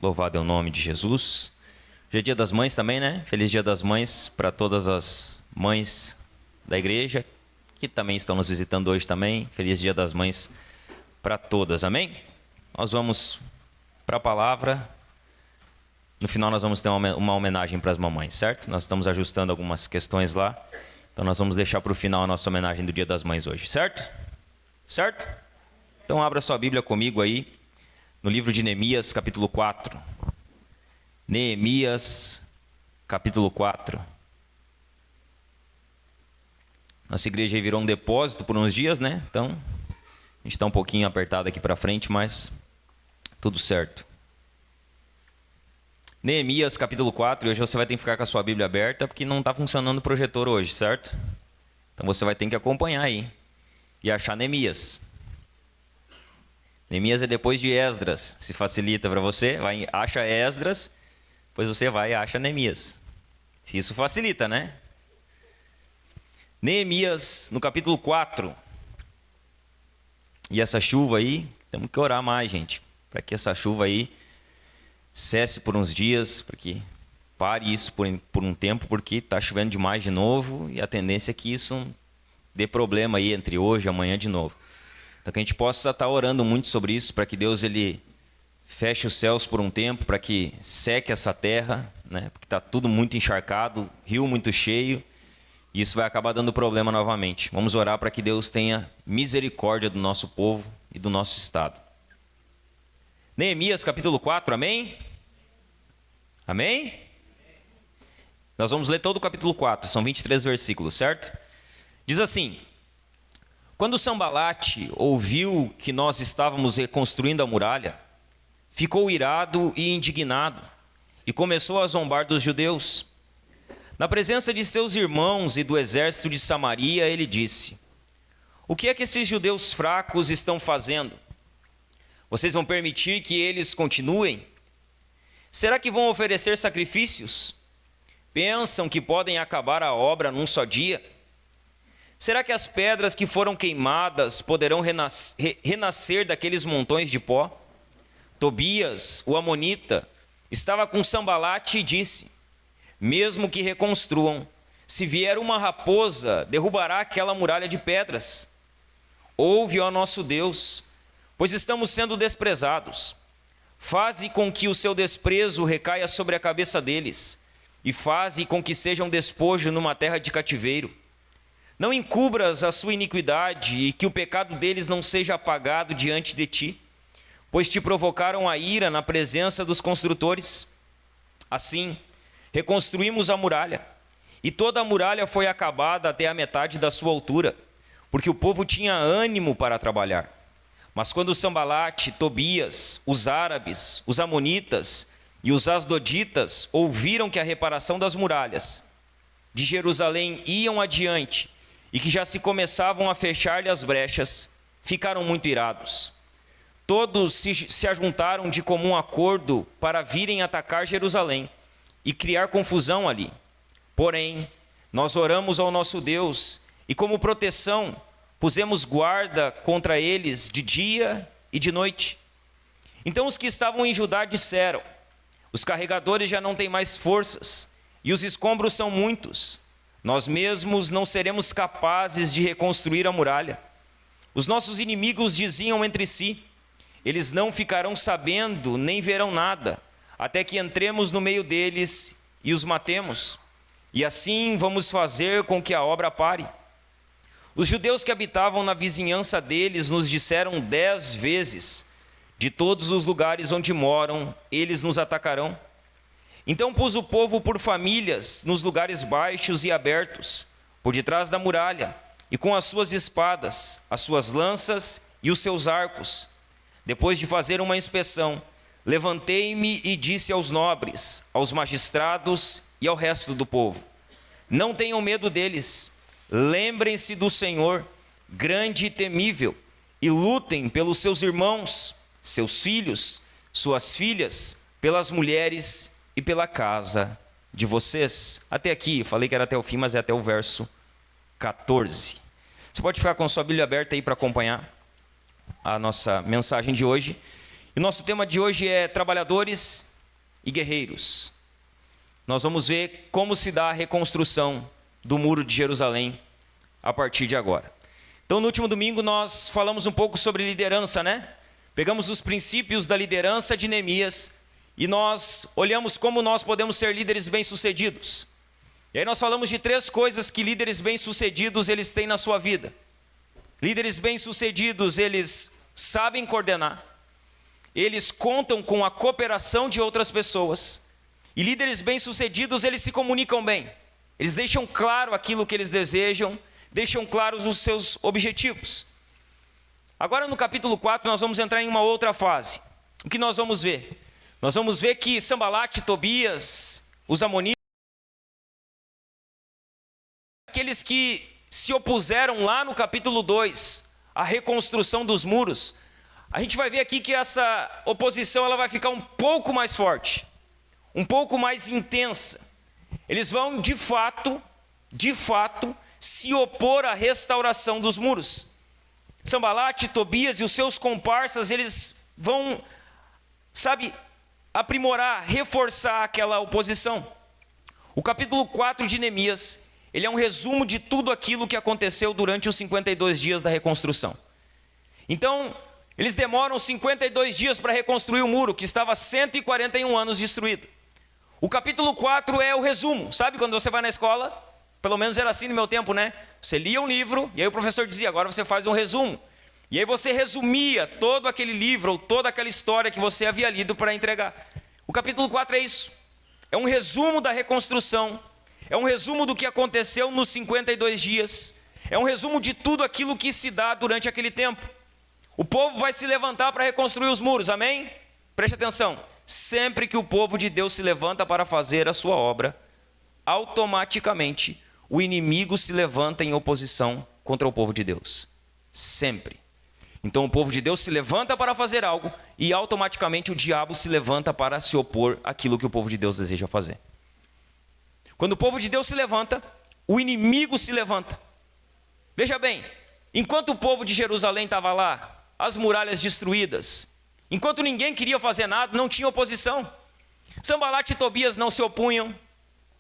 Louvado é o nome de Jesus. Hoje é Dia das Mães também, né? Feliz Dia das Mães para todas as mães da igreja, que também estão nos visitando hoje também. Feliz Dia das Mães para todas, amém? Nós vamos para a palavra. No final nós vamos ter uma homenagem para as mamães, certo? Nós estamos ajustando algumas questões lá. Então nós vamos deixar para o final a nossa homenagem do Dia das Mães hoje, certo? Certo? Então abra sua Bíblia comigo aí, no livro de Neemias, capítulo 4. Neemias, capítulo 4. Nossa igreja aí virou um depósito por uns dias, né? Então, a gente está um pouquinho apertado aqui para frente, mas tudo certo. Neemias, capítulo 4, e hoje você vai ter que ficar com a sua Bíblia aberta, porque não está funcionando o projetor hoje, certo? Então você vai ter que acompanhar aí e achar Neemias. Neemias é depois de Esdras, se facilita para você, acha Esdras, depois você vai e acha Neemias. Se isso facilita, né? Neemias, no capítulo 4. E essa chuva aí, temos que orar mais, gente, para que essa chuva aí cesse por uns dias, para que pare isso por um tempo, porque está chovendo demais de novo e a tendência é que isso dê problema aí entre hoje e amanhã de novo. Então que a gente possa estar orando muito sobre isso, para que Deus ele feche os céus por um tempo, para que seque essa terra, né? Porque está tudo muito encharcado, rio muito cheio, e isso vai acabar dando problema novamente. Vamos orar para que Deus tenha misericórdia do nosso povo e do nosso estado. Neemias capítulo 4, amém? Amém? Nós vamos ler todo o capítulo 4, são 23 versículos, certo? Diz assim: quando Sambalate ouviu que nós estávamos reconstruindo a muralha, ficou irado e indignado, e começou a zombar dos judeus. Na presença de seus irmãos e do exército de Samaria, ele disse: o que é que esses judeus fracos estão fazendo? Vocês vão permitir que eles continuem? Será que vão oferecer sacrifícios? Pensam que podem acabar a obra num só dia? Será que as pedras que foram queimadas poderão renascer daqueles montões de pó? Tobias, o amonita, estava com Sambalate e disse: mesmo que reconstruam, se vier uma raposa, derrubará aquela muralha de pedras. Ouve, ó nosso Deus, pois estamos sendo desprezados. Faze com que o seu desprezo recaia sobre a cabeça deles, e faze com que sejam despojo numa terra de cativeiro. Não encubras a sua iniquidade, e que o pecado deles não seja apagado diante de ti, pois te provocaram a ira na presença dos construtores. Assim, reconstruímos a muralha, e toda a muralha foi acabada até a metade da sua altura, porque o povo tinha ânimo para trabalhar. Mas quando Sambalate, Tobias, os árabes, os amonitas e os asdoditas ouviram que a reparação das muralhas de Jerusalém iam adiante e que já se começavam a fechar-lhe as brechas, ficaram muito irados. Todos se ajuntaram de comum acordo para virem atacar Jerusalém e criar confusão ali. Porém, nós oramos ao nosso Deus e, como proteção, pusemos guarda contra eles de dia e de noite. Então os que estavam em Judá disseram: os carregadores já não têm mais forças e os escombros são muitos. Nós mesmos não seremos capazes de reconstruir a muralha. Os nossos inimigos diziam entre si: eles não ficarão sabendo nem verão nada, até que entremos no meio deles e os matemos. E assim vamos fazer com que a obra pare. Os judeus que habitavam na vizinhança deles nos disseram 10 vezes: de todos os lugares onde moram, eles nos atacarão. Então pus o povo por famílias nos lugares baixos e abertos, por detrás da muralha, e com as suas espadas, as suas lanças e os seus arcos. Depois de fazer uma inspeção, levantei-me e disse aos nobres, aos magistrados e ao resto do povo: não tenham medo deles, lembrem-se do Senhor, grande e temível, e lutem pelos seus irmãos, seus filhos, suas filhas, pelas mulheres e pela casa de vocês. Até aqui, eu falei que era até o fim, mas é até o verso 14. Você pode ficar com a sua Bíblia aberta aí para acompanhar a nossa mensagem de hoje. E o nosso tema de hoje é trabalhadores e guerreiros. Nós vamos ver como se dá a reconstrução do Muro de Jerusalém a partir de agora. Então, no último domingo, nós falamos um pouco sobre liderança, né? Pegamos os princípios da liderança de Neemias e nós olhamos como nós podemos ser líderes bem-sucedidos. E aí nós falamos de 3 coisas que líderes bem-sucedidos eles têm na sua vida. Líderes bem-sucedidos, eles sabem coordenar, eles contam com a cooperação de outras pessoas. E líderes bem-sucedidos, eles se comunicam bem. Eles deixam claro aquilo que eles desejam, deixam claros os seus objetivos. Agora no capítulo 4 nós vamos entrar em uma outra fase. O que nós vamos ver? Nós vamos ver que Sambalate, Tobias, os amonitas, aqueles que se opuseram lá no capítulo 2 à reconstrução dos muros, a gente vai ver aqui que essa oposição ela vai ficar um pouco mais forte, um pouco mais intensa. Eles vão de fato, se opor à restauração dos muros. Sambalate, Tobias e os seus comparsas, eles vão, aprimorar, reforçar aquela oposição. O capítulo 4 de Neemias, ele é um resumo de tudo aquilo que aconteceu durante os 52 dias da reconstrução. Então, eles demoram 52 dias para reconstruir o muro, que estava há 141 anos destruído. O capítulo 4 é o resumo. Sabe quando você vai na escola? Pelo menos era assim no meu tempo, né? Você lia um livro e aí o professor dizia, agora você faz um resumo. E aí você resumia todo aquele livro ou toda aquela história que você havia lido para entregar. O capítulo 4 é isso. É um resumo da reconstrução. É um resumo do que aconteceu nos 52 dias. É um resumo de tudo aquilo que se dá durante aquele tempo. O povo vai se levantar para reconstruir os muros, amém? Preste atenção. Sempre que o povo de Deus se levanta para fazer a sua obra, automaticamente o inimigo se levanta em oposição contra o povo de Deus. Sempre. Então o povo de Deus se levanta para fazer algo e automaticamente o diabo se levanta para se opor àquilo que o povo de Deus deseja fazer. Quando o povo de Deus se levanta, o inimigo se levanta. Veja bem, enquanto o povo de Jerusalém estava lá, as muralhas destruídas, enquanto ninguém queria fazer nada, não tinha oposição. Sambalate e Tobias não se opunham,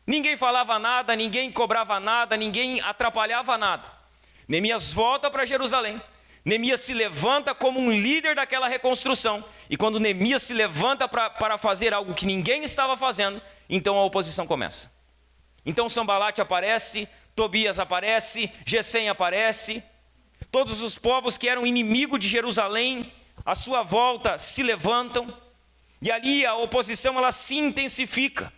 ninguém falava nada, ninguém cobrava nada, ninguém atrapalhava nada. Neemias volta para Jerusalém, Neemias se levanta como um líder daquela reconstrução, e quando Neemias se levanta para fazer algo que ninguém estava fazendo, então a oposição começa. Então Sambalate aparece, Tobias aparece, Gesem aparece, todos os povos que eram inimigos de Jerusalém, à sua volta se levantam, e ali a oposição ela se intensifica.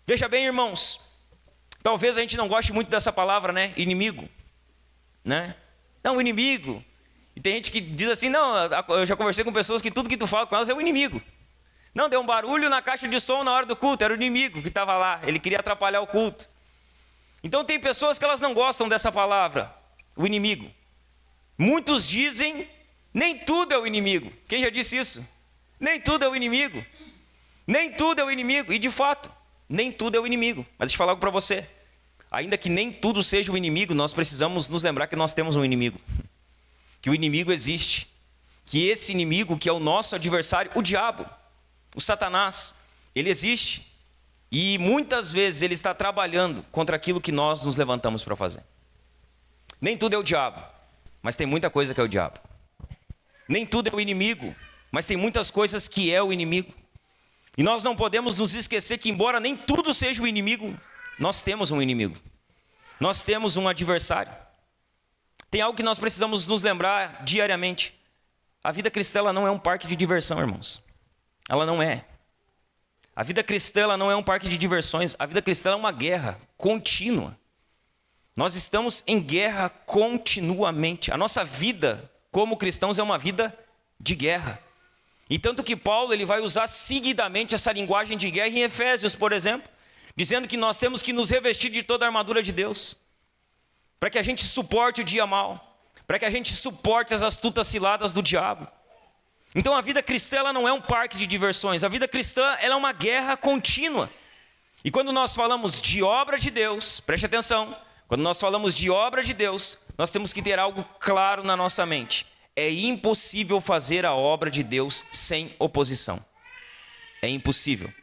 Veja bem, irmãos, talvez a gente não goste muito dessa palavra, né? Inimigo, né? Não, inimigo. E tem gente que diz assim, não, eu já conversei com pessoas que tudo que tu fala com elas é o inimigo. Não, deu um barulho na caixa de som na hora do culto, era o inimigo que estava lá, ele queria atrapalhar o culto. Então tem pessoas que elas não gostam dessa palavra, o inimigo. Muitos dizem, nem tudo é o inimigo. Quem já disse isso? Nem tudo é o inimigo. Nem tudo é o inimigo. E de fato, nem tudo é o inimigo. Mas deixa eu falar algo para você. Ainda que nem tudo seja o inimigo, nós precisamos nos lembrar que nós temos um inimigo. Que o inimigo existe. Que esse inimigo, que é o nosso adversário, o diabo, o Satanás, ele existe. E muitas vezes ele está trabalhando contra aquilo que nós nos levantamos para fazer. Nem tudo é o diabo, mas tem muita coisa que é o diabo. Nem tudo é o inimigo, mas tem muitas coisas que é o inimigo. E nós não podemos nos esquecer que, embora nem tudo seja o inimigo, nós temos um inimigo. Nós temos um adversário. Tem algo que nós precisamos nos lembrar diariamente. A vida cristã ela não é um parque de diversão, irmãos. Ela não é. A vida cristã ela não é um parque de diversões. A vida cristã é uma guerra contínua. Nós estamos em guerra continuamente. A nossa vida como cristãos é uma vida de guerra. E tanto que Paulo ele vai usar seguidamente essa linguagem de guerra em Efésios, por exemplo, dizendo que nós temos que nos revestir de toda a armadura de Deus, para que a gente suporte o dia mau, para que a gente suporte as astutas ciladas do diabo. Então a vida cristã ela não é um parque de diversões, a vida cristã ela é uma guerra contínua. E quando nós falamos de obra de Deus, preste atenção, quando nós falamos de obra de Deus, nós temos que ter algo claro na nossa mente. É impossível fazer a obra de Deus sem oposição. É impossível.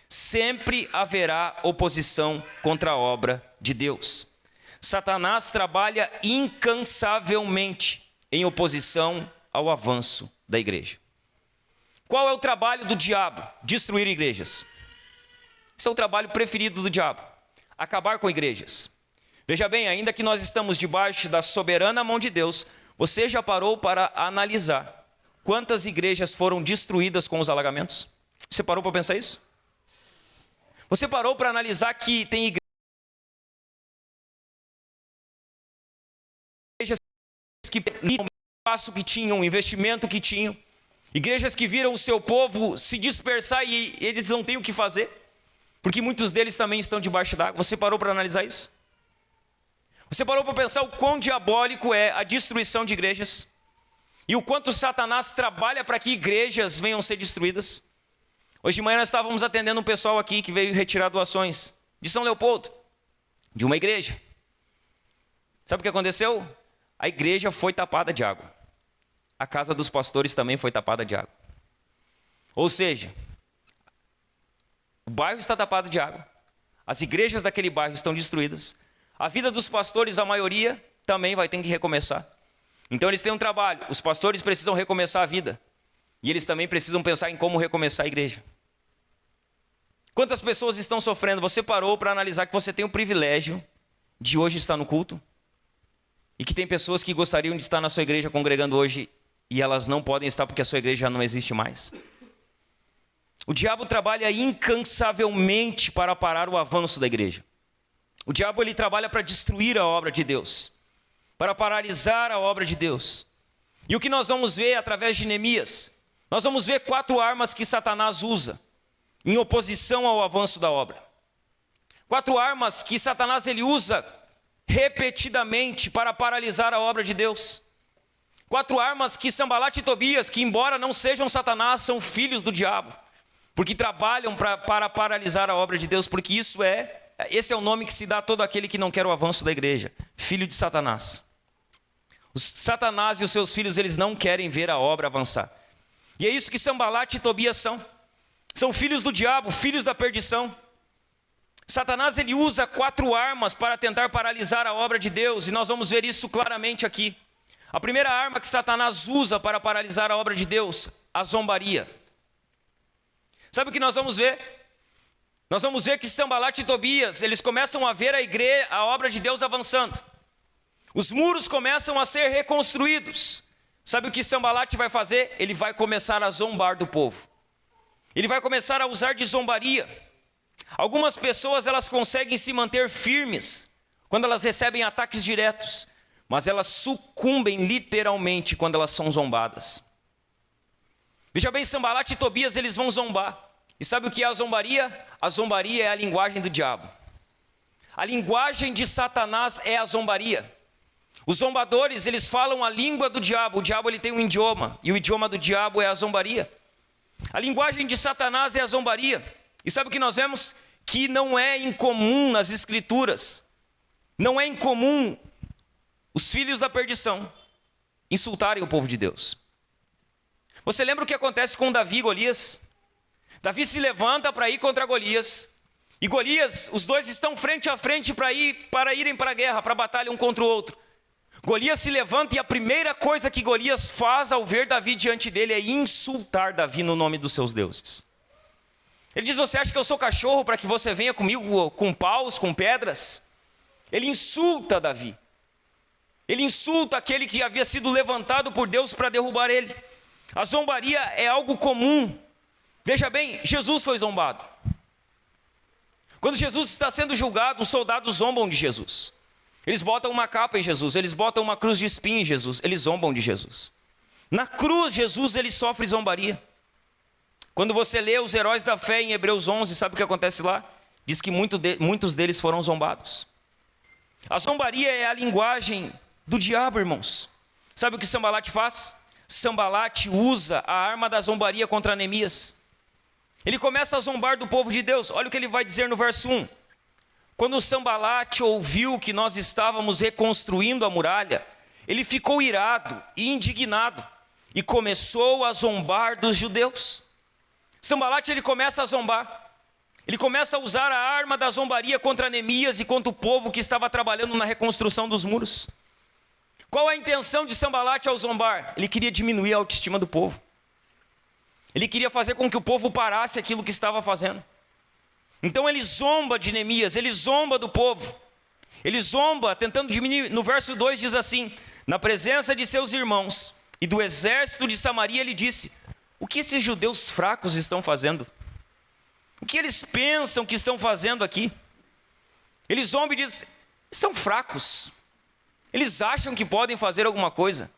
Sempre haverá oposição contra a obra de Deus. Satanás trabalha incansavelmente em oposição ao avanço da igreja. Qual é o trabalho do diabo? Destruir igrejas. Esse é o trabalho preferido do diabo. Acabar com igrejas. Veja bem, ainda que nós estamos debaixo da soberana mão de Deus, você já parou para analisar quantas igrejas foram destruídas com os alagamentos? Você parou para pensar isso? Você parou para analisar que tem igrejas que o espaço que tinham, o investimento que tinham, igrejas que viram o seu povo se dispersar e eles não têm o que fazer, porque muitos deles também estão debaixo d'água. Você parou para analisar isso? Você parou para pensar o quão diabólico é a destruição de igrejas? E o quanto Satanás trabalha para que igrejas venham a ser destruídas? Hoje de manhã nós estávamos atendendo um pessoal aqui que veio retirar doações de São Leopoldo, de uma igreja. Sabe o que aconteceu? A igreja foi tapada de água. A casa dos pastores também foi tapada de água. Ou seja, o bairro está tapado de água, as igrejas daquele bairro estão destruídas, a vida dos pastores, a maioria, também vai ter que recomeçar. Então eles têm um trabalho, os pastores precisam recomeçar a vida, e eles também precisam pensar em como recomeçar a igreja. Quantas pessoas estão sofrendo? Você parou para analisar que você tem o privilégio de hoje estar no culto? E que tem pessoas que gostariam de estar na sua igreja congregando hoje, e elas não podem estar porque a sua igreja já não existe mais. O diabo trabalha incansavelmente para parar o avanço da igreja. O diabo ele trabalha para destruir a obra de Deus, para paralisar a obra de Deus. E o que nós vamos ver através de Neemias? Nós vamos ver 4 armas que Satanás usa em oposição ao avanço da obra. 4 armas que Satanás ele usa repetidamente para paralisar a obra de Deus. 4 armas que Sanbalat e Tobias, que embora não sejam Satanás, são filhos do diabo, porque trabalham para paralisar a obra de Deus, porque esse é o nome que se dá a todo aquele que não quer o avanço da igreja, filho de Satanás. Satanás e os seus filhos, eles não querem ver a obra avançar. E é isso que Sanbalat e Tobias são. São filhos do diabo, filhos da perdição. Satanás ele usa 4 armas para tentar paralisar a obra de Deus, e nós vamos ver isso claramente aqui. A primeira arma que Satanás usa para paralisar a obra de Deus, a zombaria. Sabe o que nós vamos ver? Nós vamos ver que Sanbalat e Tobias, eles começam a ver a obra de Deus avançando. Os muros começam a ser reconstruídos. Sabe o que Sanbalat vai fazer? Ele vai começar a zombar do povo. Ele vai começar a usar de zombaria. Algumas pessoas, elas conseguem se manter firmes quando elas recebem ataques diretos, mas elas sucumbem literalmente quando elas são zombadas. Veja bem, Sanbalat e Tobias, eles vão zombar. E sabe o que é a zombaria? A zombaria é a linguagem do diabo. A linguagem de Satanás é a zombaria. Os zombadores, eles falam a língua do diabo. O diabo ele tem um idioma, e o idioma do diabo é a zombaria. A linguagem de Satanás é a zombaria. E sabe o que nós vemos? Que não é incomum nas escrituras, não é incomum os filhos da perdição insultarem o povo de Deus. Você lembra o que acontece com Davi e Golias? Davi se levanta para ir contra Golias, e Golias, os dois estão frente a frente para irem para a guerra, para a batalha um contra o outro. Golias se levanta e a primeira coisa que Golias faz ao ver Davi diante dele é insultar Davi no nome dos seus deuses. Ele diz: você acha que eu sou cachorro para que você venha comigo com paus, com pedras? Ele insulta Davi. Ele insulta aquele que havia sido levantado por Deus para derrubar ele. A zombaria é algo comum. Veja bem, Jesus foi zombado. Quando Jesus está sendo julgado, os soldados zombam de Jesus. Eles botam uma capa em Jesus, eles botam uma cruz de espinho em Jesus, eles zombam de Jesus. Na cruz, Jesus, ele sofre zombaria. Quando você lê os heróis da fé em Hebreus 11, sabe o que acontece lá? Diz que muitos deles foram zombados. A zombaria é a linguagem do diabo, irmãos. Sabe o que Sanbalat faz? Sanbalat usa a arma da zombaria contra Neemias. Ele começa a zombar do povo de Deus. Olha o que ele vai dizer no verso 1. Quando Sanbalat ouviu que nós estávamos reconstruindo a muralha, ele ficou irado e indignado e começou a zombar dos judeus. Sanbalat ele começa a zombar. Ele começa a usar a arma da zombaria contra Neemias e contra o povo que estava trabalhando na reconstrução dos muros. Qual a intenção de Sanbalate ao zombar? Ele queria diminuir a autoestima do povo. Ele queria fazer com que o povo parasse aquilo que estava fazendo. Então ele zomba de Neemias, ele zomba do povo. Ele zomba tentando diminuir. No verso 2 diz assim: na presença de seus irmãos e do exército de Samaria, ele disse: o que esses judeus fracos estão fazendo? O que eles pensam que estão fazendo aqui? Ele zomba e diz: são fracos. Eles acham que podem fazer alguma coisa.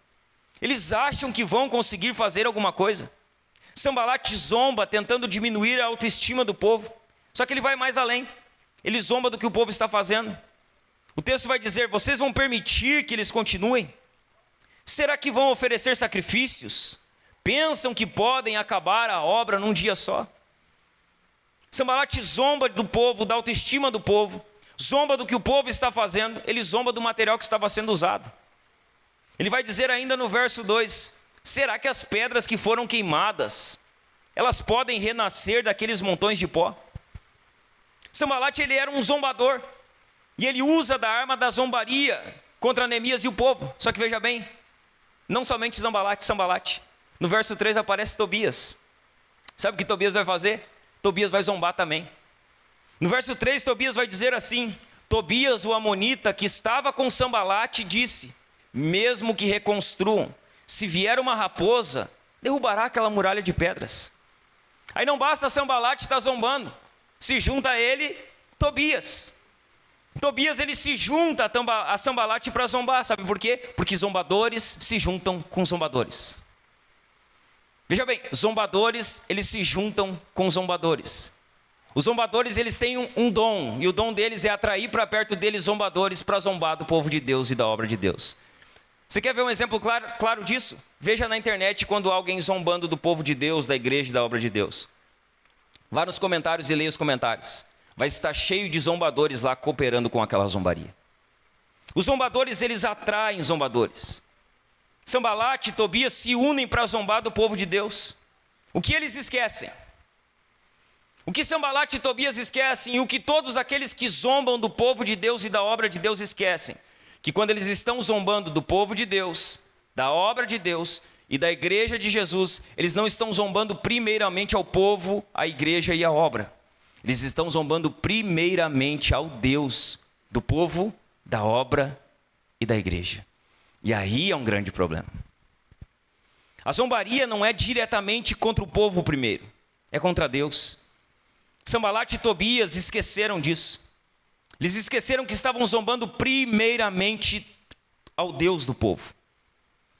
Eles acham que vão conseguir fazer alguma coisa. Sanbalate zomba tentando diminuir a autoestima do povo. Só que ele vai mais além. Ele zomba do que o povo está fazendo. O texto vai dizer: vocês vão permitir que eles continuem? Será que vão oferecer sacrifícios? Pensam que podem acabar a obra num dia só? Sanbalate zomba do povo, da autoestima do povo, zomba do que o povo está fazendo, ele zomba do material que estava sendo usado. Ele vai dizer ainda no verso 2: será que as pedras que foram queimadas, elas podem renascer daqueles montões de pó? Sanbalate, ele era um zombador, e ele usa da arma da zombaria contra Neemias e o povo. Só que veja bem, não somente Sanbalate. No verso 3 aparece Tobias. Sabe o que Tobias vai fazer? Tobias vai zombar também. No verso 3, Tobias vai dizer assim: Tobias, o amonita, que estava com Sanbalate, disse: mesmo que reconstruam, se vier uma raposa, derrubará aquela muralha de pedras. Aí não basta Sanbalate estar zombando, se junta a ele Tobias. Tobias, ele se junta a Sanbalate para zombar. Sabe por quê? Porque zombadores se juntam com zombadores. Veja bem, zombadores, eles se juntam com zombadores. Os zombadores, eles têm um dom, e o dom deles é atrair para perto deles zombadores para zombar do povo de Deus e da obra de Deus. Você quer ver um exemplo claro disso? Veja na internet quando há alguém zombando do povo de Deus, da igreja e da obra de Deus. Vá nos comentários e leia os comentários. Vai estar cheio de zombadores lá cooperando com aquela zombaria. Os zombadores, eles atraem zombadores. Sanbalate e Tobias se unem para zombar do povo de Deus. O que eles esquecem? O que Sanbalate e Tobias esquecem, e o que todos aqueles que zombam do povo de Deus e da obra de Deus esquecem, que quando eles estão zombando do povo de Deus, da obra de Deus e da igreja de Jesus, eles não estão zombando primeiramente ao povo, à igreja e à obra. Eles estão zombando primeiramente ao Deus do povo, da obra e da igreja. E aí é um grande problema. A zombaria não é diretamente contra o povo primeiro, é contra Deus. Sanbalate e Tobias esqueceram disso. Eles esqueceram que estavam zombando primeiramente ao Deus do povo,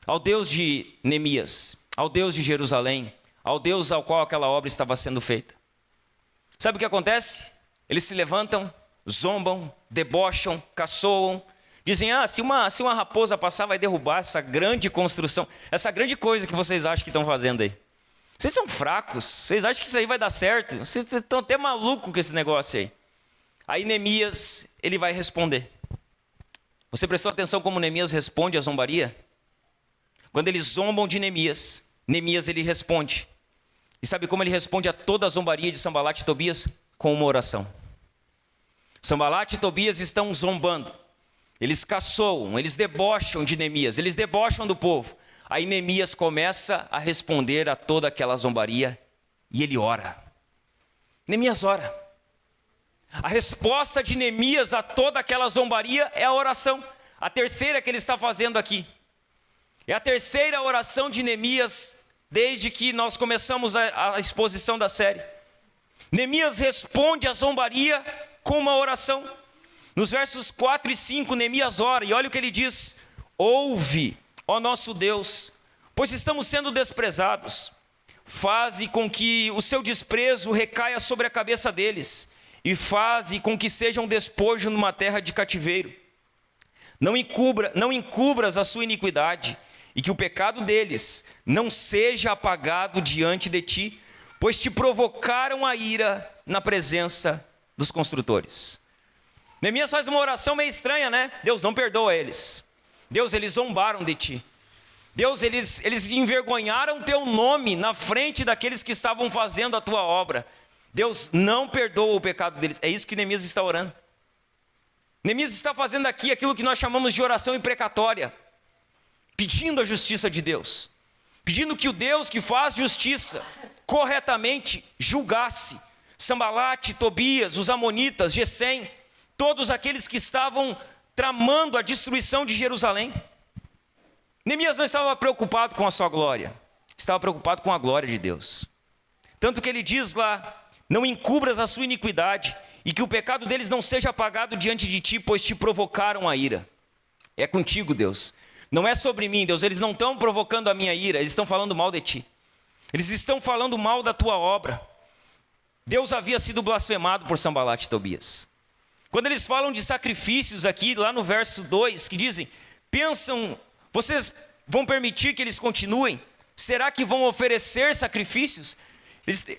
ao Deus de Neemias, ao Deus de Jerusalém, ao Deus ao qual aquela obra estava sendo feita. Sabe o que acontece? Eles se levantam, zombam, debocham, caçoam, dizem: se uma raposa passar vai derrubar essa grande construção, essa grande coisa que vocês acham que estão fazendo aí. Vocês são fracos, vocês acham que isso aí vai dar certo? Vocês estão até malucos com esse negócio aí. Aí Neemias, ele vai responder. Você prestou atenção como Neemias responde à zombaria? Quando eles zombam de Neemias, Neemias ele responde. E sabe como ele responde a toda a zombaria de Sanbalate e Tobias? Com uma oração. Sanbalate e Tobias estão zombando. Eles caçoam, eles debocham de Neemias, eles debocham do povo. Aí Neemias começa a responder a toda aquela zombaria e ele ora. Neemias ora. A resposta de Neemias a toda aquela zombaria é a oração. A terceira que ele está fazendo aqui. É a terceira oração de Neemias desde que nós começamos a exposição da série. Neemias responde à zombaria com uma oração. Nos versos 4 e 5, Neemias ora e olha o que ele diz: ouve, ó nosso Deus, pois estamos sendo desprezados. Faze com que o seu desprezo recaia sobre a cabeça deles, e faze com que sejam despojo numa terra de cativeiro. Não encubras a sua iniquidade, e que o pecado deles não seja apagado diante de ti, pois te provocaram a ira na presença dos construtores. Neemias faz uma oração meio estranha, né? Deus, não perdoa eles. Deus, eles zombaram de ti. Deus, eles envergonharam teu nome na frente daqueles que estavam fazendo a tua obra. Deus não perdoa o pecado deles. É isso que Neemias está orando. Neemias está fazendo aqui aquilo que nós chamamos de oração imprecatória, pedindo a justiça de Deus, pedindo que o Deus que faz justiça corretamente julgasse Sambalate, Tobias, os amonitas, Gesem, todos aqueles que estavam tramando a destruição de Jerusalém. Neemias não estava preocupado com a sua glória, estava preocupado com a glória de Deus. Tanto que ele diz lá: não encubras a sua iniquidade, e que o pecado deles não seja apagado diante de ti, pois te provocaram a ira. É contigo, Deus. Não é sobre mim, Deus. Eles não estão provocando a minha ira, eles estão falando mal de ti. Eles estão falando mal da tua obra. Deus havia sido blasfemado por Sambalate e Tobias. Quando eles falam de sacrifícios aqui, lá no verso 2, que dizem: pensam, vocês vão permitir que eles continuem? Será que vão oferecer sacrifícios?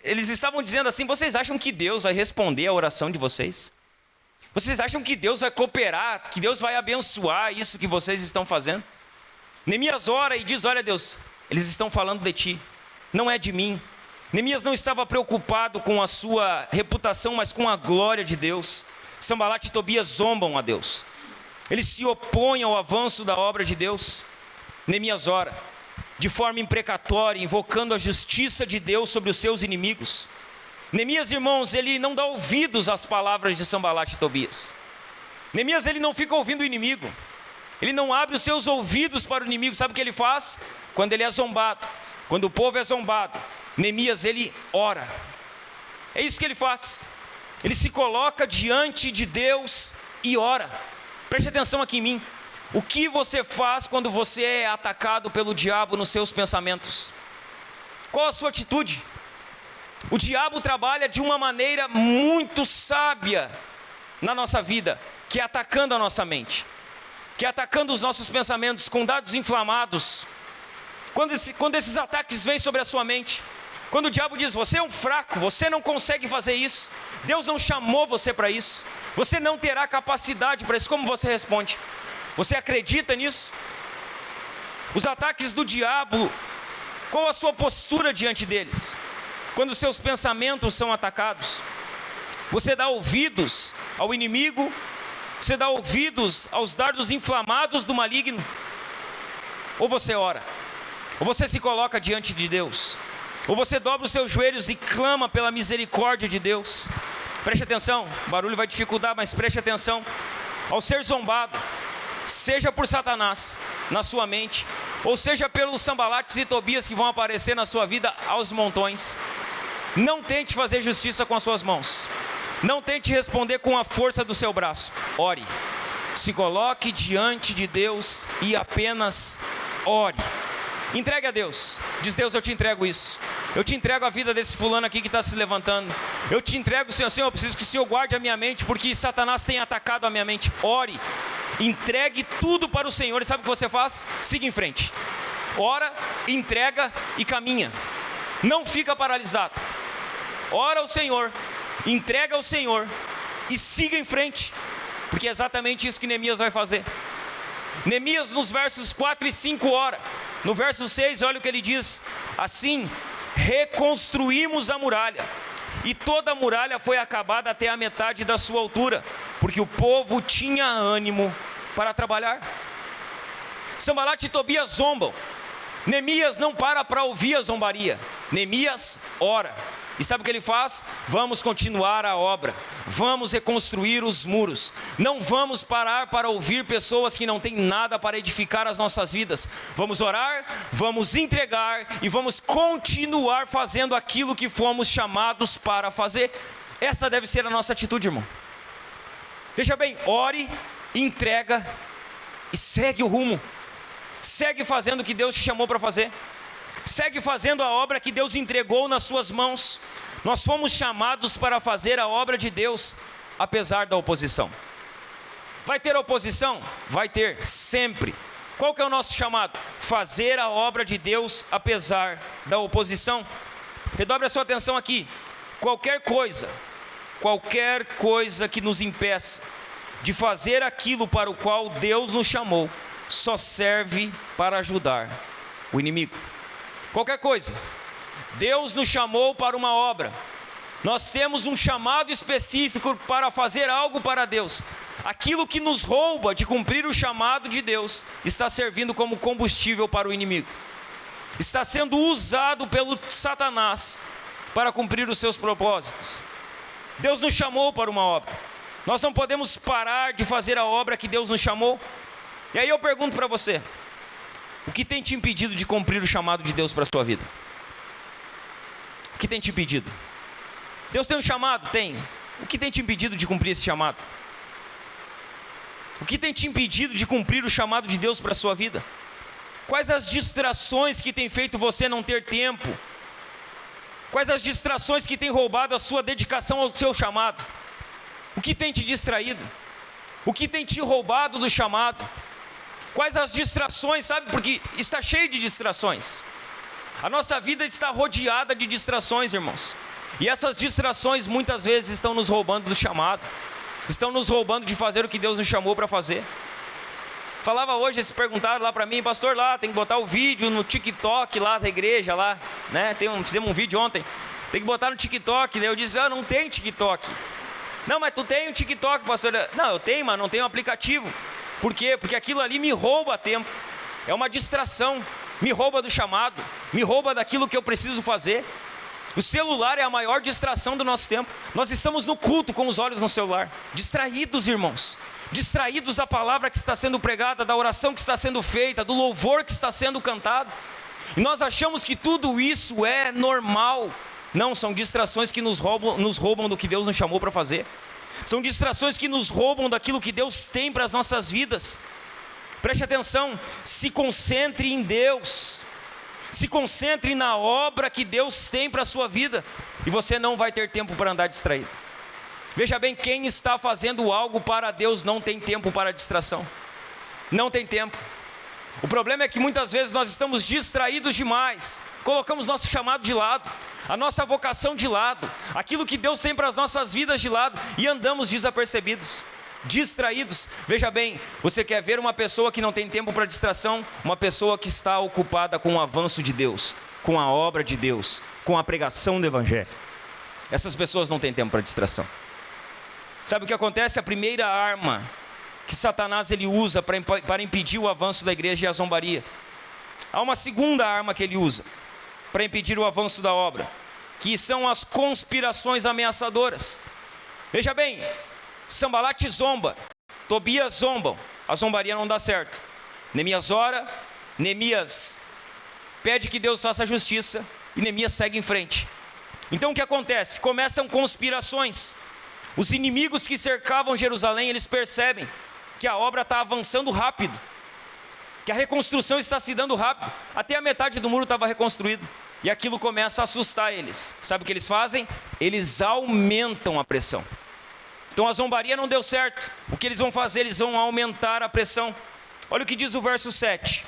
Eles estavam dizendo assim: vocês acham que Deus vai responder a oração de vocês? Vocês acham que Deus vai cooperar, que Deus vai abençoar isso que vocês estão fazendo? Neemias ora e diz: olha Deus, eles estão falando de ti, não é de mim. Neemias não estava preocupado com a sua reputação, mas com a glória de Deus. Sambalate e Tobias zombam a Deus, eles se opõem ao avanço da obra de Deus. Neemias ora de forma imprecatória, invocando a justiça de Deus sobre os seus inimigos. Neemias, irmãos, ele não dá ouvidos às palavras de Sambalate e Tobias. Neemias, ele não fica ouvindo o inimigo, ele não abre os seus ouvidos para o inimigo. Sabe o que ele faz? Quando ele é zombado, quando o povo é zombado, Neemias, ele ora. É isso que ele faz. Ele se coloca diante de Deus e ora. Preste atenção aqui em mim. O que você faz quando você é atacado pelo diabo nos seus pensamentos? Qual a sua atitude? O diabo trabalha de uma maneira muito sábia na nossa vida, que é atacando a nossa mente, que é atacando os nossos pensamentos com dados inflamados. Quando esses ataques vêm sobre a sua mente, quando o diabo diz: você é um fraco, você não consegue fazer isso, Deus não chamou você para isso, você não terá capacidade para isso, como você responde? Você acredita nisso? Os ataques do diabo, qual a sua postura diante deles? Quando os seus pensamentos são atacados, você dá ouvidos ao inimigo? Você dá ouvidos aos dardos inflamados do maligno? Ou você ora? Ou você se coloca diante de Deus? Ou você dobra os seus joelhos e clama pela misericórdia de Deus? Preste atenção, o barulho vai dificultar, mas preste atenção. Ao ser zombado, seja por Satanás na sua mente, ou seja pelos Sambalates e Tobias que vão aparecer na sua vida aos montões, não tente fazer justiça com as suas mãos, não tente responder com a força do seu braço. Ore, se coloque diante de Deus e apenas ore. Entregue a Deus. Diz: Deus, eu te entrego isso. Eu te entrego a vida desse fulano aqui que está se levantando. Eu te entrego, Senhor. Senhor, eu preciso que o Senhor guarde a minha mente, porque Satanás tem atacado a minha mente. Ore, entregue tudo para o Senhor. E sabe o que você faz? Siga em frente. Ora, entrega e caminha. Não fica paralisado. Ora ao Senhor, entrega ao Senhor e siga em frente, porque é exatamente isso que Neemias vai fazer. Neemias, nos versos 4 e 5 ora. No verso 6, olha o que ele diz: assim reconstruímos a muralha, e toda a muralha foi acabada até a metade da sua altura, porque o povo tinha ânimo para trabalhar. Sambalate e Tobias zombam. Neemias não para ouvir a zombaria. Neemias ora. E sabe o que ele faz? Vamos continuar a obra, vamos reconstruir os muros. Não vamos parar para ouvir pessoas que não têm nada para edificar as nossas vidas. Vamos orar, vamos entregar e vamos continuar fazendo aquilo que fomos chamados para fazer. Essa deve ser a nossa atitude, irmão. Veja bem, ore, entrega e segue o rumo. Segue fazendo o que Deus te chamou para fazer. Segue fazendo a obra que Deus entregou nas suas mãos. Nós fomos chamados para fazer a obra de Deus, apesar da oposição. Vai ter oposição? Vai ter, sempre. Qual que é o nosso chamado? Fazer a obra de Deus, apesar da oposição. Redobre a sua atenção aqui. Qualquer coisa que nos impeça de fazer aquilo para o qual Deus nos chamou, só serve para ajudar o inimigo. Qualquer coisa. Deus nos chamou para uma obra. Nós temos um chamado específico para fazer algo para Deus. Aquilo que nos rouba de cumprir o chamado de Deus está servindo como combustível para o inimigo. Está sendo usado pelo Satanás para cumprir os seus propósitos. Deus nos chamou para uma obra. Nós não podemos parar de fazer a obra que Deus nos chamou. E aí eu pergunto para você: o que tem te impedido de cumprir o chamado de Deus para a sua vida? O que tem te impedido? Deus tem um chamado? Tem. O que tem te impedido de cumprir esse chamado? O que tem te impedido de cumprir o chamado de Deus para a sua vida? Quais as distrações que tem feito você não ter tempo? Quais as distrações que tem roubado a sua dedicação ao seu chamado? O que tem te distraído? O que tem te roubado do chamado? Quais as distrações, sabe? Porque está cheio de distrações. A nossa vida está rodeada de distrações, irmãos. E essas distrações muitas vezes estão nos roubando do chamado. Estão nos roubando de fazer o que Deus nos chamou para fazer. Falava hoje, eles perguntaram lá para mim: pastor, lá tem que botar o vídeo no TikTok lá da igreja lá, né? Fizemos um vídeo ontem, tem que botar no TikTok. Daí eu disse: não tem TikTok. Não, mas tu tem um TikTok, pastor? Não, eu tenho, mas não tenho um aplicativo. Por quê? Porque aquilo ali me rouba tempo. É uma distração, me rouba do chamado, me rouba daquilo que eu preciso fazer. O celular é a maior distração do nosso tempo. Nós estamos no culto com os olhos no celular, distraídos, irmãos, distraídos da palavra que está sendo pregada, da oração que está sendo feita, do louvor que está sendo cantado. E nós achamos que tudo isso é normal. Não, são distrações que nos roubam do que Deus nos chamou para fazer. São distrações que nos roubam daquilo que Deus tem para as nossas vidas. Preste atenção, se concentre em Deus. Se concentre na obra que Deus tem para a sua vida, e você não vai ter tempo para andar distraído. Veja bem, quem está fazendo algo para Deus não tem tempo para distração. Não tem tempo. O problema é que muitas vezes nós estamos distraídos demais. Colocamos nosso chamado de lado, a nossa vocação de lado, aquilo que Deus tem para as nossas vidas de lado, e andamos desapercebidos, distraídos. Veja bem, você quer ver uma pessoa que não tem tempo para distração? Uma pessoa que está ocupada com o avanço de Deus, com a obra de Deus, com a pregação do Evangelho. Essas pessoas não têm tempo para distração. Sabe o que acontece? A primeira arma que Satanás ele usa para impedir o avanço da igreja é a zombaria. Há uma segunda arma que ele usa para impedir o avanço da obra, que são as conspirações ameaçadoras. Veja bem, Sambalate zomba, Tobias zombam, a zombaria não dá certo. Neemias ora, Neemias pede que Deus faça justiça, e Neemias segue em frente. Então o que acontece? Começam conspirações. Os inimigos que cercavam Jerusalém, eles percebem que a obra está avançando rápido, que a reconstrução está se dando rápido. Até a metade do muro estava reconstruído, e aquilo começa a assustar eles. Sabe o que eles fazem? Eles aumentam a pressão. Então a zombaria não deu certo. O que eles vão fazer? Eles vão aumentar a pressão. Olha o que diz o verso 7.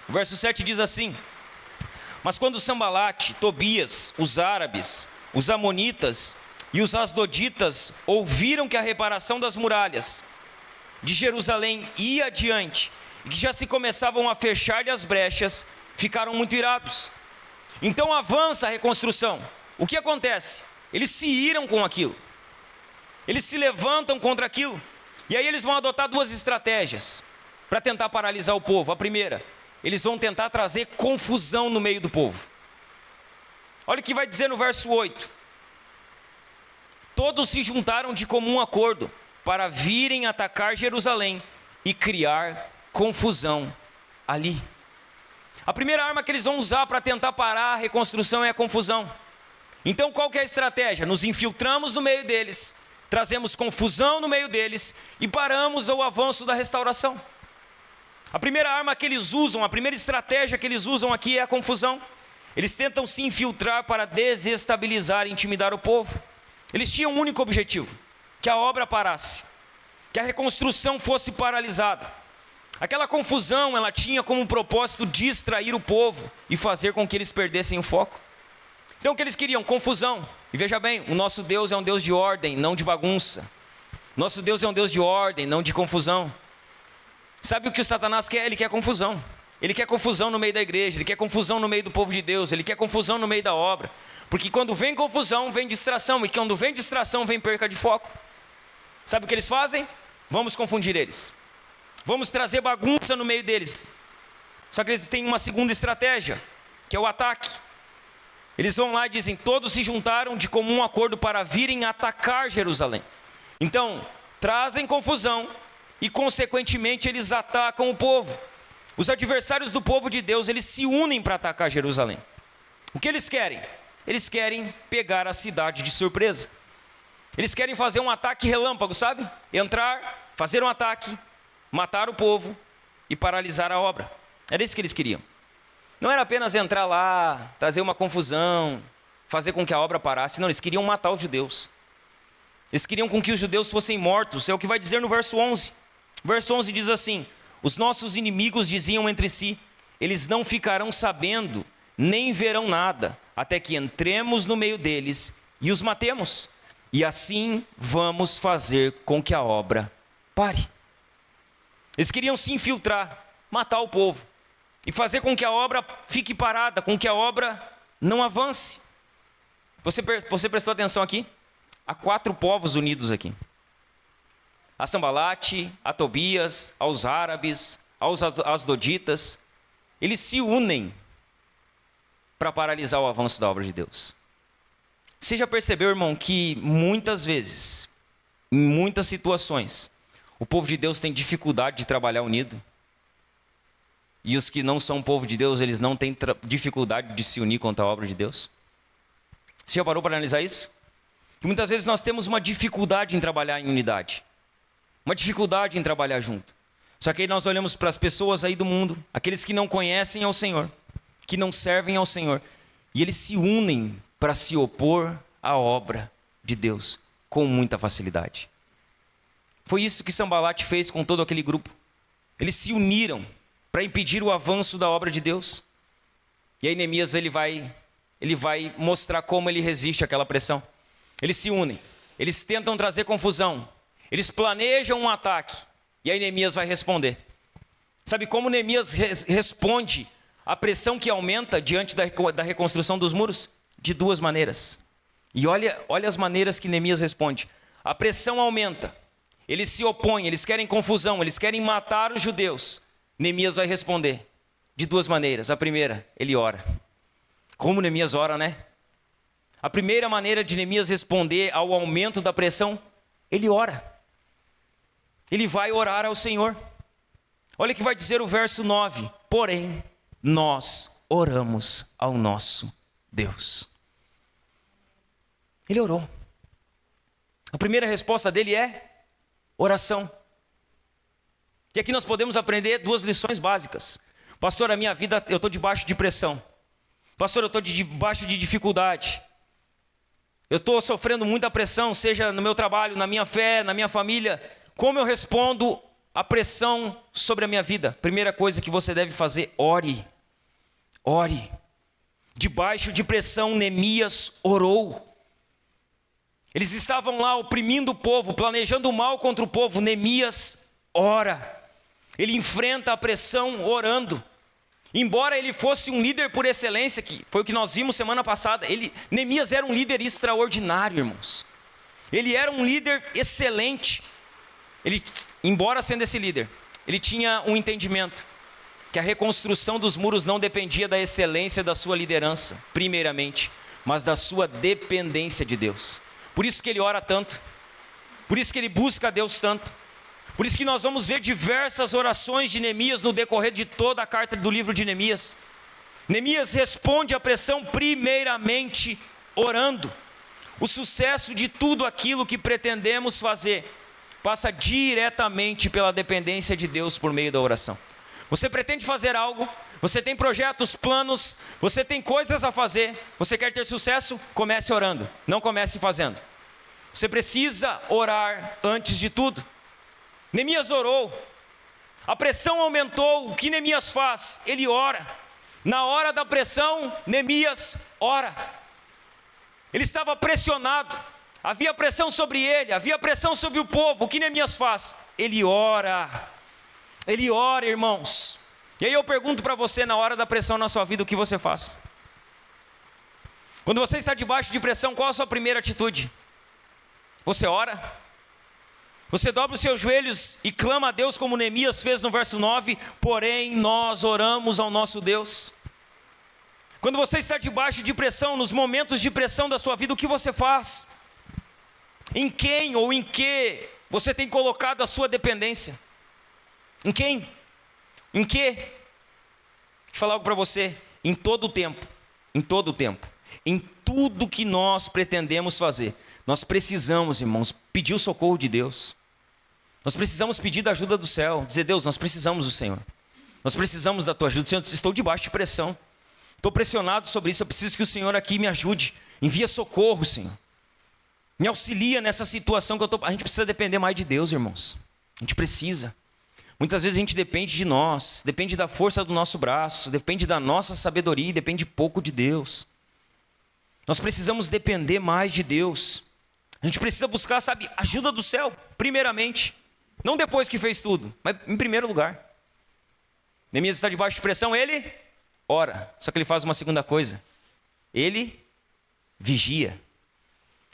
O verso 7 diz assim: mas quando Sambalate, Tobias, os árabes, os amonitas e os asdoditas ouviram que a reparação das muralhas de Jerusalém ia adiante, e que já se começavam a fechar-lhe as brechas, ficaram muito irados. Então avança a reconstrução. O que acontece? Eles se iram com aquilo. Eles se levantam contra aquilo. E aí eles vão adotar duas estratégias para tentar paralisar o povo. A primeira, eles vão tentar trazer confusão no meio do povo. Olha o que vai dizer no verso 8. Todos se juntaram de comum acordo para virem atacar Jerusalém e criar confusão ali. A primeira arma que eles vão usar para tentar parar a reconstrução é a confusão. Então qual que é a estratégia? Nos infiltramos no meio deles, trazemos confusão no meio deles e paramos o avanço da restauração. A primeira arma que eles usam, a primeira estratégia que eles usam aqui é a confusão. Eles tentam se infiltrar para desestabilizar e intimidar o povo. Eles tinham um único objetivo: que a obra parasse, que a reconstrução fosse paralisada. Aquela confusão, ela tinha como propósito distrair o povo e fazer com que eles perdessem o foco. Então o que eles queriam? Confusão. E veja bem, o nosso Deus é um Deus de ordem, não de bagunça. Nosso Deus é um Deus de ordem, não de confusão. Sabe o que o Satanás quer? Ele quer confusão. Ele quer confusão no meio da igreja, ele quer confusão no meio do povo de Deus, ele quer confusão no meio da obra. Porque quando vem confusão, vem distração, e quando vem distração, vem perca de foco. Sabe o que eles fazem? Vamos confundir eles. Vamos trazer bagunça no meio deles. Só que eles têm uma segunda estratégia, que é o ataque. Eles vão lá e dizem, todos se juntaram de comum acordo para virem atacar Jerusalém. Então, trazem confusão e, consequentemente, eles atacam o povo. Os adversários do povo de Deus, eles se unem para atacar Jerusalém. O que eles querem? Eles querem pegar a cidade de surpresa. Eles querem fazer um ataque relâmpago, sabe? Entrar, fazer um ataque, matar o povo e paralisar a obra. Era isso que eles queriam. Não era apenas entrar lá, trazer uma confusão, fazer com que a obra parasse. Não, eles queriam matar os judeus. Eles queriam com que os judeus fossem mortos. É o que vai dizer no verso 11. O verso 11 diz assim: os nossos inimigos diziam entre si, eles não ficarão sabendo, nem verão nada, até que entremos no meio deles e os matemos. E assim vamos fazer com que a obra pare. Eles queriam se infiltrar, matar o povo e fazer com que a obra fique parada, com que a obra não avance. Você prestou atenção aqui? Há 4 povos unidos aqui. A Sambalate, a Tobias, aos árabes, aos asdoditas. Eles se unem para paralisar o avanço da obra de Deus. Você já percebeu, irmão, que muitas vezes, em muitas situações, o povo de Deus tem dificuldade de trabalhar unido? E os que não são povo de Deus, eles não têm dificuldade de se unir contra a obra de Deus? Você já parou para analisar isso? Que muitas vezes nós temos uma dificuldade em trabalhar em unidade. Uma dificuldade em trabalhar junto. Só que aí nós olhamos para as pessoas aí do mundo, aqueles que não conhecem ao Senhor, que não servem ao Senhor, e eles se unem para se opor à obra de Deus com muita facilidade. Foi isso que Sambalate fez com todo aquele grupo. Eles se uniram para impedir o avanço da obra de Deus. E aí Neemias ele vai mostrar como ele resiste àquela pressão. Eles se unem, eles tentam trazer confusão, eles planejam um ataque, e aí Neemias vai responder. Sabe como Neemias responde à pressão que aumenta diante da reconstrução dos muros? De 2 maneiras. E olha as maneiras que Neemias responde. A pressão aumenta, eles se opõem, eles querem confusão, eles querem matar os judeus. Neemias vai responder de 2 maneiras. A primeira, ele ora. Como Neemias ora, né? A primeira maneira de Neemias responder ao aumento da pressão, ele ora. Ele vai orar ao Senhor. Olha o que vai dizer o verso 9. Porém, nós oramos ao nosso Deus. Ele orou. A primeira resposta dele é oração. E aqui nós podemos aprender 2 lições básicas. Pastor, a minha vida, eu estou debaixo de pressão. Pastor, eu estou debaixo de dificuldade. Eu estou sofrendo muita pressão, seja no meu trabalho, na minha fé, na minha família. Como eu respondo à pressão sobre a minha vida? Primeira coisa que você deve fazer, ore. Ore. Debaixo de pressão, Neemias orou. Eles estavam lá oprimindo o povo, planejando o mal contra o povo. Neemias ora. Ele enfrenta a pressão orando. Embora ele fosse um líder por excelência, que foi o que nós vimos semana passada, Neemias era um líder extraordinário, irmãos. Ele era um líder excelente. Embora sendo esse líder, ele tinha um entendimento que a reconstrução dos muros não dependia da excelência da sua liderança, primeiramente, mas da sua dependência de Deus. Por isso que ele ora tanto, por isso que ele busca a Deus tanto. Por isso que nós vamos ver diversas orações de Neemias no decorrer de toda a carta do livro de Neemias. Neemias responde à pressão primeiramente orando. O sucesso de tudo aquilo que pretendemos fazer passa diretamente pela dependência de Deus por meio da oração. Você pretende fazer algo, você tem projetos, planos, você tem coisas a fazer, você quer ter sucesso? Comece orando, não comece fazendo. Você precisa orar antes de tudo. Neemias orou, a pressão aumentou, o que Neemias faz? Ele ora. Na hora da pressão, Neemias ora. Ele estava pressionado, havia pressão sobre ele, havia pressão sobre o povo. O que Neemias faz? Ele ora, irmãos. E aí eu pergunto para você, na hora da pressão na sua vida, o que você faz? Quando você está debaixo de pressão, qual a sua primeira atitude? Você ora? Você dobra os seus joelhos e clama a Deus como Neemias fez no verso 9, porém nós oramos ao nosso Deus. Quando você está debaixo de pressão, nos momentos de pressão da sua vida, o que você faz? Em quem ou em que você tem colocado a sua dependência? Em quem? Em que? Deixa eu falar algo para você. Em todo o tempo, em tudo que nós pretendemos fazer, nós precisamos, irmãos, pedir o socorro de Deus. Nós precisamos pedir da ajuda do céu. Dizer, Deus, nós precisamos do Senhor. Nós precisamos da tua ajuda. Senhor, estou debaixo de pressão. Estou pressionado sobre isso. Eu preciso que o Senhor aqui me ajude. Envia socorro, Senhor. Me auxilia nessa situação que eu estou. A gente precisa depender mais de Deus, irmãos. A gente precisa. Muitas vezes a gente depende de nós. Depende da força do nosso braço. Depende da nossa sabedoria. Depende pouco de Deus. Nós precisamos depender mais de Deus. A gente precisa buscar, sabe, ajuda do céu, primeiramente. Não depois que fez tudo, mas em primeiro lugar. Neemias está debaixo de pressão, ele ora. Só que ele faz uma segunda coisa. Ele vigia.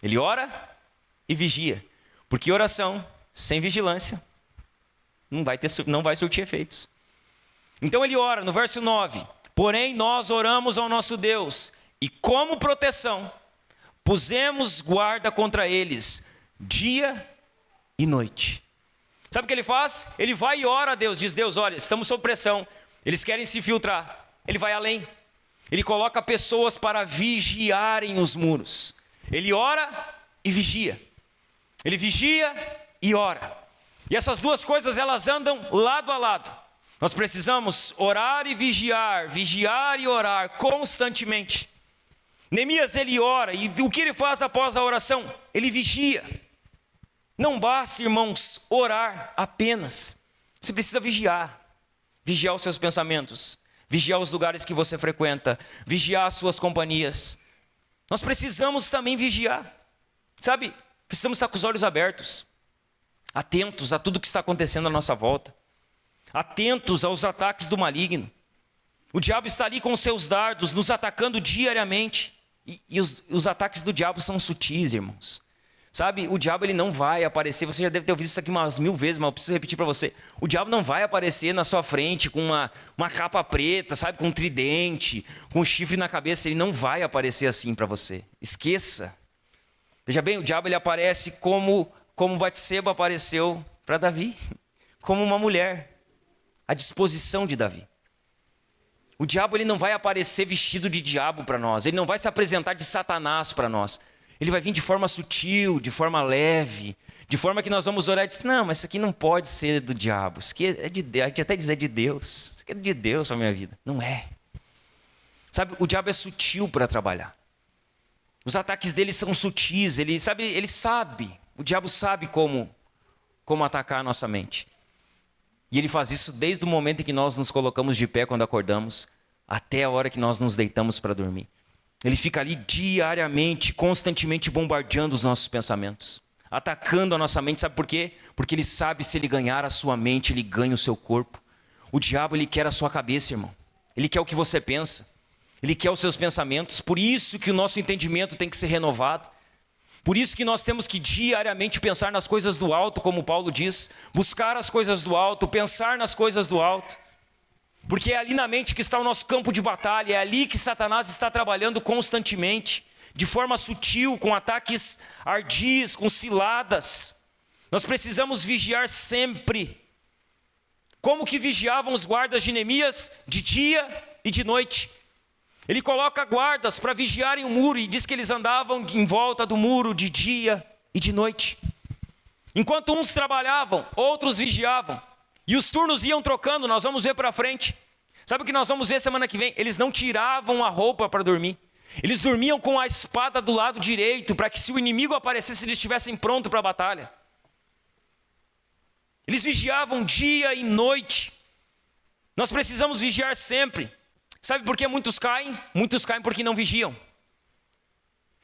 Ele ora e vigia. Porque oração sem vigilância não vai surtir efeitos. Então ele ora, no verso 9. Porém nós oramos ao nosso Deus e como proteção pusemos guarda contra eles dia e noite. Sabe o que ele faz? Ele vai e ora a Deus, diz, Deus, olha, estamos sob pressão, eles querem se infiltrar. Ele vai além, ele coloca pessoas para vigiarem os muros. Ele ora e vigia. Ele vigia e ora. E essas duas coisas, elas andam lado a lado. Nós precisamos orar e vigiar, vigiar e orar constantemente. Neemias, ele ora, e o que ele faz após a oração? Ele vigia. Não basta, irmãos, orar apenas. Você precisa vigiar. Vigiar os seus pensamentos, vigiar os lugares que você frequenta, vigiar as suas companhias. Nós precisamos também vigiar. Sabe, precisamos estar com os olhos abertos, atentos a tudo que está acontecendo à nossa volta, atentos aos ataques do maligno. O diabo está ali com os seus dardos, nos atacando diariamente. E os ataques do diabo são sutis, irmãos. Sabe, o diabo ele não vai aparecer, você já deve ter ouvido isso aqui umas 1000 vezes, mas eu preciso repetir para você. O diabo não vai aparecer na sua frente com uma capa preta, sabe, com um tridente, com um chifre na cabeça. Ele não vai aparecer assim para você. Esqueça. Veja bem, o diabo ele aparece como Batseba apareceu para Davi. Como uma mulher, à disposição de Davi. O diabo ele não vai aparecer vestido de diabo para nós. Ele não vai se apresentar de Satanás para nós. Ele vai vir de forma sutil, de forma leve, de forma que nós vamos orar e dizer, não, mas isso aqui não pode ser do diabo. Isso aqui é de Deus. A gente até diz, é de Deus. Isso aqui é de Deus para a minha vida. Não é. Sabe, o diabo é sutil para trabalhar. Os ataques dele são sutis. Ele sabe. O diabo sabe como atacar a nossa mente. E ele faz isso desde o momento em que nós nos colocamos de pé quando acordamos, até a hora que nós nos deitamos para dormir. Ele fica ali diariamente, constantemente bombardeando os nossos pensamentos, atacando a nossa mente. Sabe por quê? Porque ele sabe, se ele ganhar a sua mente, ele ganha o seu corpo. O diabo, ele quer a sua cabeça, irmão. Ele quer o que você pensa. Ele quer os seus pensamentos. Por isso que o nosso entendimento tem que ser renovado. Por isso que nós temos que diariamente pensar nas coisas do alto, como Paulo diz. Buscar as coisas do alto, pensar nas coisas do alto. Porque é ali na mente que está o nosso campo de batalha. É ali que Satanás está trabalhando constantemente. De forma sutil, com ataques ardis, com ciladas. Nós precisamos vigiar sempre. Como que vigiavam os guardas de Neemias? De dia e de noite. Ele coloca guardas para vigiarem o muro e diz que eles andavam em volta do muro de dia e de noite. Enquanto uns trabalhavam, outros vigiavam. E os turnos iam trocando, nós vamos ver para frente. Sabe o que nós vamos ver semana que vem? Eles não tiravam a roupa para dormir. Eles dormiam com a espada do lado direito, para que se o inimigo aparecesse, eles estivessem prontos para a batalha. Eles vigiavam dia e noite. Nós precisamos vigiar sempre. Sabe por que muitos caem? Muitos caem porque não vigiam.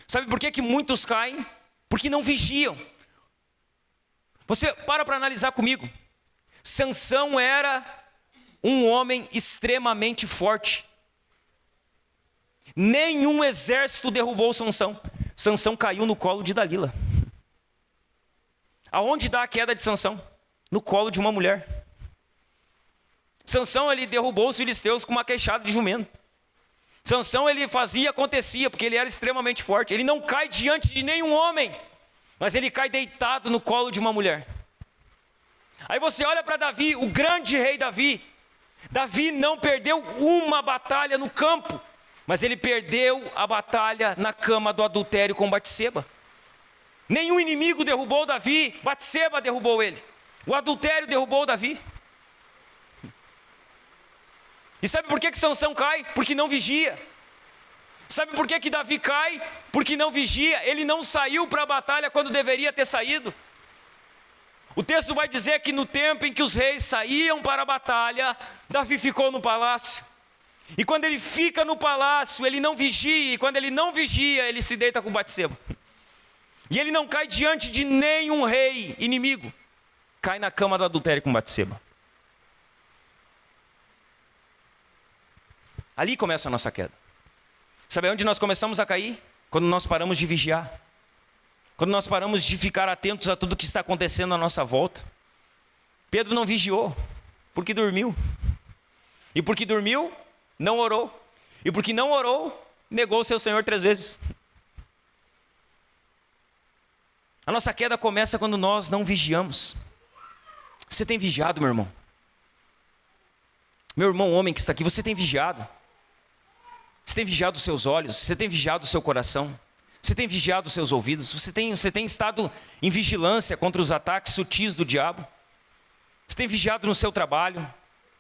Sabe por que muitos caem? Porque não vigiam. Você para analisar comigo. Sansão era um homem extremamente forte. Nenhum exército derrubou Sansão. Sansão caiu no colo de Dalila. Aonde dá a queda de Sansão? No colo de uma mulher. Sansão, ele derrubou os filisteus com uma queixada de jumento. Sansão, ele fazia e acontecia, porque ele era extremamente forte. Ele não cai diante de nenhum homem, mas ele cai deitado no colo de uma mulher. Aí você olha para Davi, o grande rei Davi. Davi não perdeu uma batalha no campo, mas ele perdeu a batalha na cama do adultério com Batseba. Nenhum inimigo derrubou Davi, Batseba derrubou ele. O adultério derrubou Davi. E sabe por que Sansão cai? Porque não vigia. Sabe por que Davi cai? Porque não vigia. Ele não saiu para a batalha quando deveria ter saído. O texto vai dizer que no tempo em que os reis saíam para a batalha, Davi ficou no palácio. E quando ele fica no palácio, ele não vigia. E quando ele não vigia, ele se deita com Batseba. E ele não cai diante de nenhum rei inimigo. Cai na cama do adultério com Batseba. Ali começa a nossa queda. Sabe onde nós começamos a cair? Quando nós paramos de vigiar. Quando nós paramos de ficar atentos a tudo que está acontecendo à nossa volta. Pedro não vigiou, porque dormiu. E porque dormiu, não orou. E porque não orou, negou o seu Senhor 3 vezes. A nossa queda começa quando nós não vigiamos. Você tem vigiado, meu irmão? Meu irmão homem que está aqui, você tem vigiado? Você tem vigiado os seus olhos? Você tem vigiado o seu coração? Você tem vigiado os seus ouvidos? Você tem estado em vigilância contra os ataques sutis do diabo? Você tem vigiado no seu trabalho?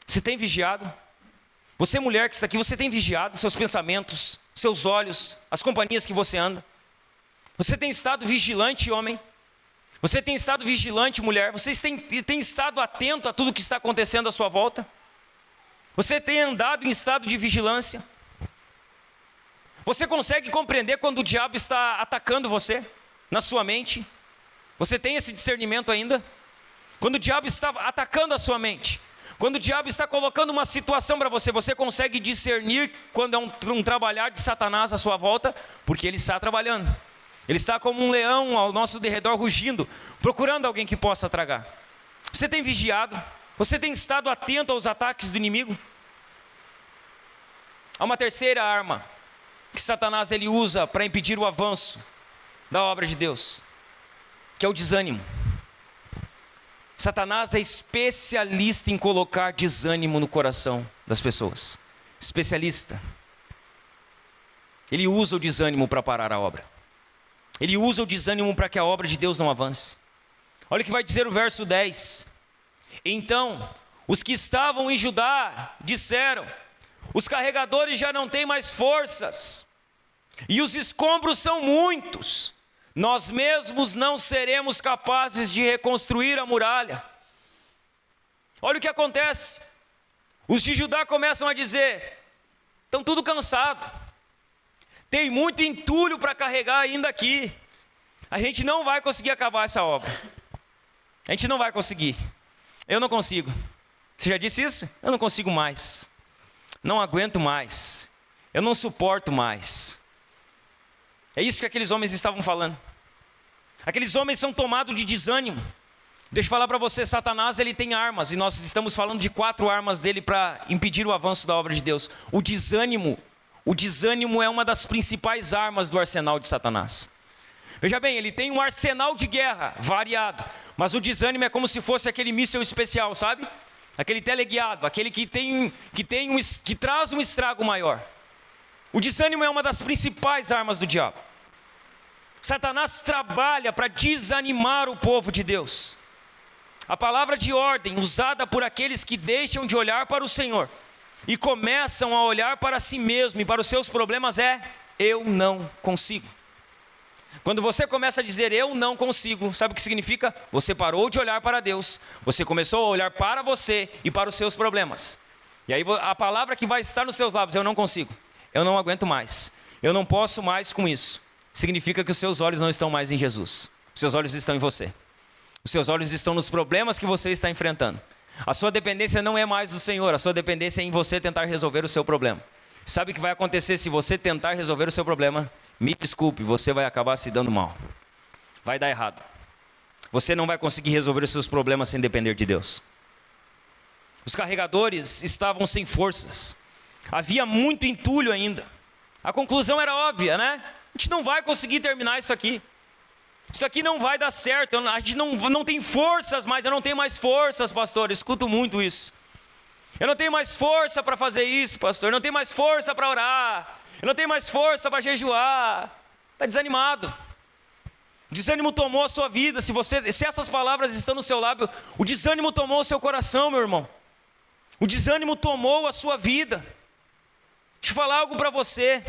Você tem vigiado? Você, mulher que está aqui, você tem vigiado seus pensamentos, seus olhos, as companhias que você anda? Você tem estado vigilante, homem? Você tem estado vigilante, mulher? Você tem estado atento a tudo que está acontecendo à sua volta? Você tem andado em estado de vigilância? Você consegue compreender quando o diabo está atacando você, na sua mente? Você tem esse discernimento ainda? Quando o diabo está atacando a sua mente, quando o diabo está colocando uma situação para você, você consegue discernir quando é um trabalhar de Satanás à sua volta? Porque ele está trabalhando. Ele está como um leão ao nosso derredor rugindo, procurando alguém que possa tragar. Você tem vigiado? Você tem estado atento aos ataques do inimigo? Há uma terceira arma que Satanás ele usa para impedir o avanço da obra de Deus, que é o desânimo. Satanás é especialista em colocar desânimo no coração das pessoas. Especialista. Ele usa o desânimo para parar a obra. Ele usa o desânimo para que a obra de Deus não avance. Olha o que vai dizer o verso 10. Então, os que estavam em Judá disseram: os carregadores já não têm mais forças, e os escombros são muitos. Nós mesmos não seremos capazes de reconstruir a muralha. Olha o que acontece. Os de Judá começam a dizer: estão tudo cansados. Tem muito entulho para carregar ainda aqui. A gente não vai conseguir acabar essa obra. A gente não vai conseguir. Eu não consigo. Você já disse isso? Eu não consigo mais. Não aguento mais. Eu não suporto mais. É isso que aqueles homens estavam falando. Aqueles homens são tomados de desânimo. Deixa eu falar para você, Satanás ele tem armas. E nós estamos falando de 4 armas dele para impedir o avanço da obra de Deus. O desânimo é uma das principais armas do arsenal de Satanás. Veja bem, ele tem um arsenal de guerra variado. Mas o desânimo é como se fosse aquele míssil especial, sabe? Aquele teleguiado, aquele que traz um estrago maior. O desânimo é uma das principais armas do diabo. Satanás trabalha para desanimar o povo de Deus. A palavra de ordem usada por aqueles que deixam de olhar para o Senhor e começam a olhar para si mesmo e para os seus problemas é: eu não consigo. Quando você começa a dizer eu não consigo, sabe o que significa? Você parou de olhar para Deus, você começou a olhar para você e para os seus problemas. E aí a palavra que vai estar nos seus lábios: eu não consigo, eu não aguento mais, eu não posso mais com isso. Significa que os seus olhos não estão mais em Jesus. Os seus olhos estão em você. Os seus olhos estão nos problemas que você está enfrentando. A sua dependência não é mais do Senhor, a sua dependência é em você tentar resolver o seu problema. Sabe o que vai acontecer se você tentar resolver o seu problema? Me desculpe, você vai acabar se dando mal. Vai dar errado. Você não vai conseguir resolver os seus problemas sem depender de Deus. Os carregadores estavam sem forças. Havia muito entulho ainda. A conclusão era óbvia, né? A gente não vai conseguir terminar isso aqui. Isso aqui não vai dar certo. A gente não tem forças mais. Eu não tenho mais forças, pastor. Eu escuto muito isso. Eu não tenho mais força para fazer isso, pastor. Eu não tenho mais força para orar. Eu não tenho mais força para jejuar. Está desanimado. O desânimo tomou a sua vida. Se essas palavras estão no seu lábio, o desânimo tomou o seu coração, meu irmão. O desânimo tomou a sua vida. Deixa eu falar algo para você.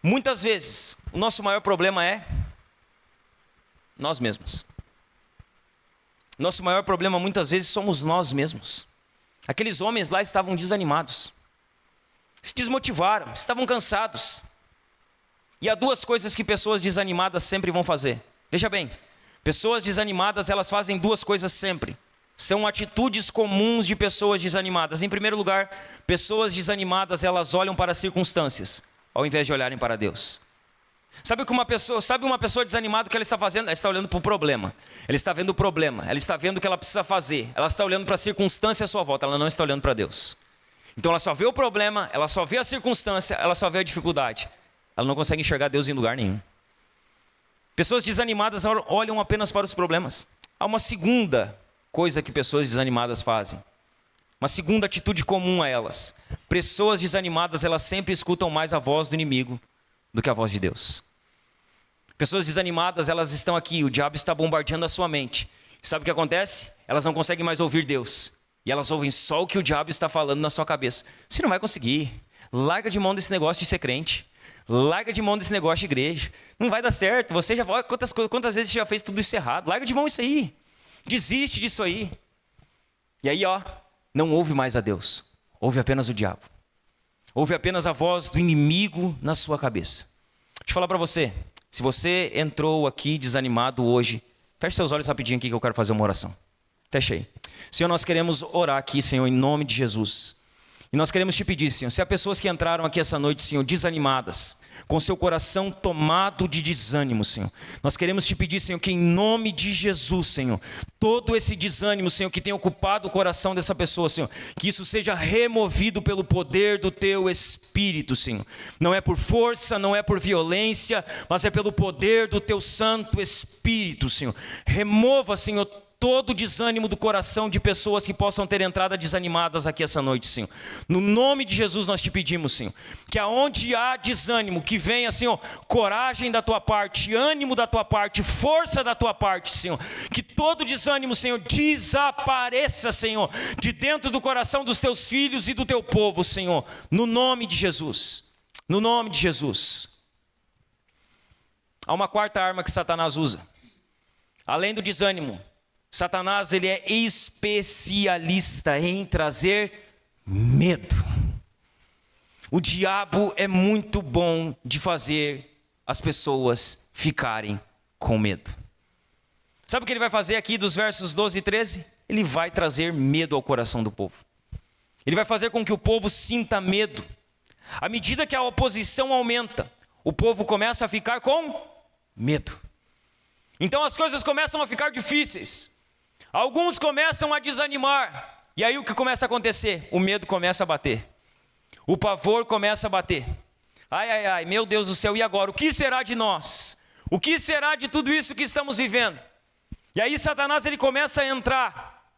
Muitas vezes, o nosso maior problema é nós mesmos. Nosso maior problema muitas vezes somos nós mesmos. Aqueles homens lá estavam desanimados. Se desmotivaram, estavam cansados. E há duas coisas que pessoas desanimadas sempre vão fazer. Veja bem, pessoas desanimadas, elas fazem duas coisas sempre. São atitudes comuns de pessoas desanimadas. Em primeiro lugar, pessoas desanimadas, elas olham para as circunstâncias, ao invés de olharem para Deus. Sabe uma pessoa desanimada, o que ela está fazendo? Ela está olhando para o problema. Ela está vendo o problema, ela está vendo o que ela precisa fazer. Ela está olhando para a circunstância à sua volta, ela não está olhando para Deus. Então ela só vê o problema, ela só vê a circunstância, ela só vê a dificuldade. Ela não consegue enxergar Deus em lugar nenhum. Pessoas desanimadas olham apenas para os problemas. Há uma segunda coisa que pessoas desanimadas fazem. Uma segunda atitude comum a elas. Pessoas desanimadas, elas sempre escutam mais a voz do inimigo do que a voz de Deus. Pessoas desanimadas, elas estão aqui, o diabo está bombardeando a sua mente. Sabe o que acontece? Elas não conseguem mais ouvir Deus. E elas ouvem só o que o diabo está falando na sua cabeça. Você não vai conseguir. Larga de mão desse negócio de ser crente. Larga de mão desse negócio de igreja. Não vai dar certo. Você já quantas vezes você já fez tudo isso errado? Larga de mão isso aí. Desiste disso aí. E aí, não ouve mais a Deus. Ouve apenas o diabo. Ouve apenas a voz do inimigo na sua cabeça. Deixa eu falar para você. Se você entrou aqui desanimado hoje, feche seus olhos rapidinho aqui que eu quero fazer uma oração. Feche aí. Senhor, nós queremos orar aqui, Senhor, em nome de Jesus. E nós queremos te pedir, Senhor, se há pessoas que entraram aqui essa noite, Senhor, desanimadas, com seu coração tomado de desânimo, Senhor, nós queremos te pedir, Senhor, que em nome de Jesus, Senhor, todo esse desânimo, Senhor, que tem ocupado o coração dessa pessoa, Senhor, que isso seja removido pelo poder do teu Espírito, Senhor. Não é por força, não é por violência, mas é pelo poder do teu Santo Espírito, Senhor. Remova, Senhor, todo o desânimo do coração de pessoas que possam ter entrado desanimadas aqui essa noite, Senhor. No nome de Jesus nós te pedimos, Senhor, que aonde há desânimo, que venha, Senhor, coragem da tua parte, ânimo da tua parte, força da tua parte, Senhor. Que todo desânimo, Senhor, desapareça, Senhor, de dentro do coração dos teus filhos e do teu povo, Senhor. No nome de Jesus. No nome de Jesus. Há uma quarta arma que Satanás usa. Além do desânimo, Satanás, ele é especialista em trazer medo. O diabo é muito bom de fazer as pessoas ficarem com medo. Sabe o que ele vai fazer aqui dos versos 12 e 13? Ele vai trazer medo ao coração do povo. Ele vai fazer com que o povo sinta medo. À medida que a oposição aumenta, o povo começa a ficar com medo. Então as coisas começam a ficar difíceis. Alguns começam a desanimar. E aí o que começa a acontecer? O medo começa a bater. O pavor começa a bater. Ai, meu Deus do céu, e agora? O que será de nós? O que será de tudo isso que estamos vivendo? E aí Satanás, ele começa a entrar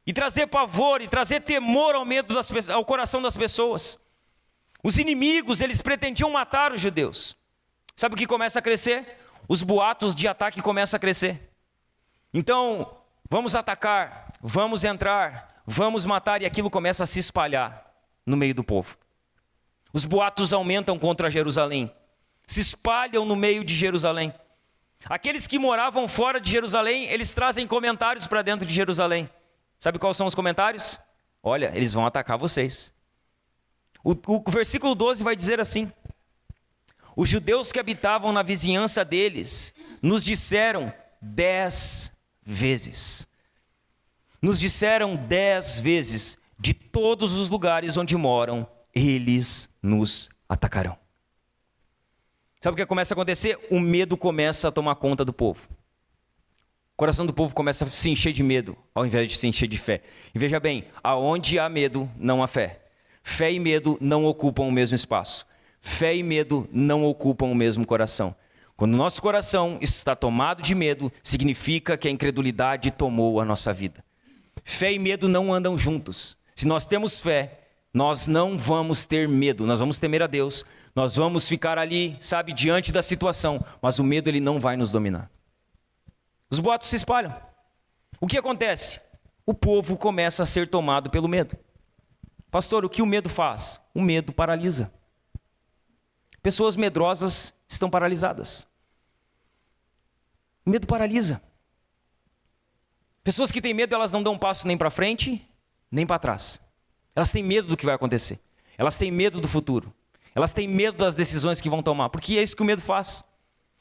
e trazer pavor e trazer temor ao coração das pessoas. Os inimigos, eles pretendiam matar os judeus. Sabe o que começa a crescer? Os boatos de ataque começam a crescer. Então, vamos atacar, vamos entrar, vamos matar, e aquilo começa a se espalhar no meio do povo. Os boatos aumentam contra Jerusalém, se espalham no meio de Jerusalém. Aqueles que moravam fora de Jerusalém, eles trazem comentários para dentro de Jerusalém. Sabe quais são os comentários? Olha, eles vão atacar vocês. O versículo 12 vai dizer assim: os judeus que habitavam na vizinhança deles nos disseram 10 vezes. nos disseram 10 vezes, de todos os lugares onde moram, eles nos atacarão. Sabe o que começa a acontecer? O medo começa a tomar conta do povo. O coração do povo começa a se encher de medo, ao invés de se encher de fé. E veja bem, aonde há medo, não há fé. Fé e medo não ocupam o mesmo espaço. Fé e medo não ocupam o mesmo coração. Quando o nosso coração está tomado de medo, significa que a incredulidade tomou a nossa vida. Fé e medo não andam juntos. Se nós temos fé, nós não vamos ter medo, nós vamos temer a Deus, nós vamos ficar ali, sabe, diante da situação, mas o medo ele não vai nos dominar. Os boatos se espalham. O que acontece? O povo começa a ser tomado pelo medo. Pastor, o que o medo faz? O medo paralisa. Pessoas medrosas estão paralisadas. O medo paralisa. Pessoas que têm medo, elas não dão um passo nem para frente, nem para trás. Elas têm medo do que vai acontecer. Elas têm medo do futuro. Elas têm medo das decisões que vão tomar, porque é isso que o medo faz.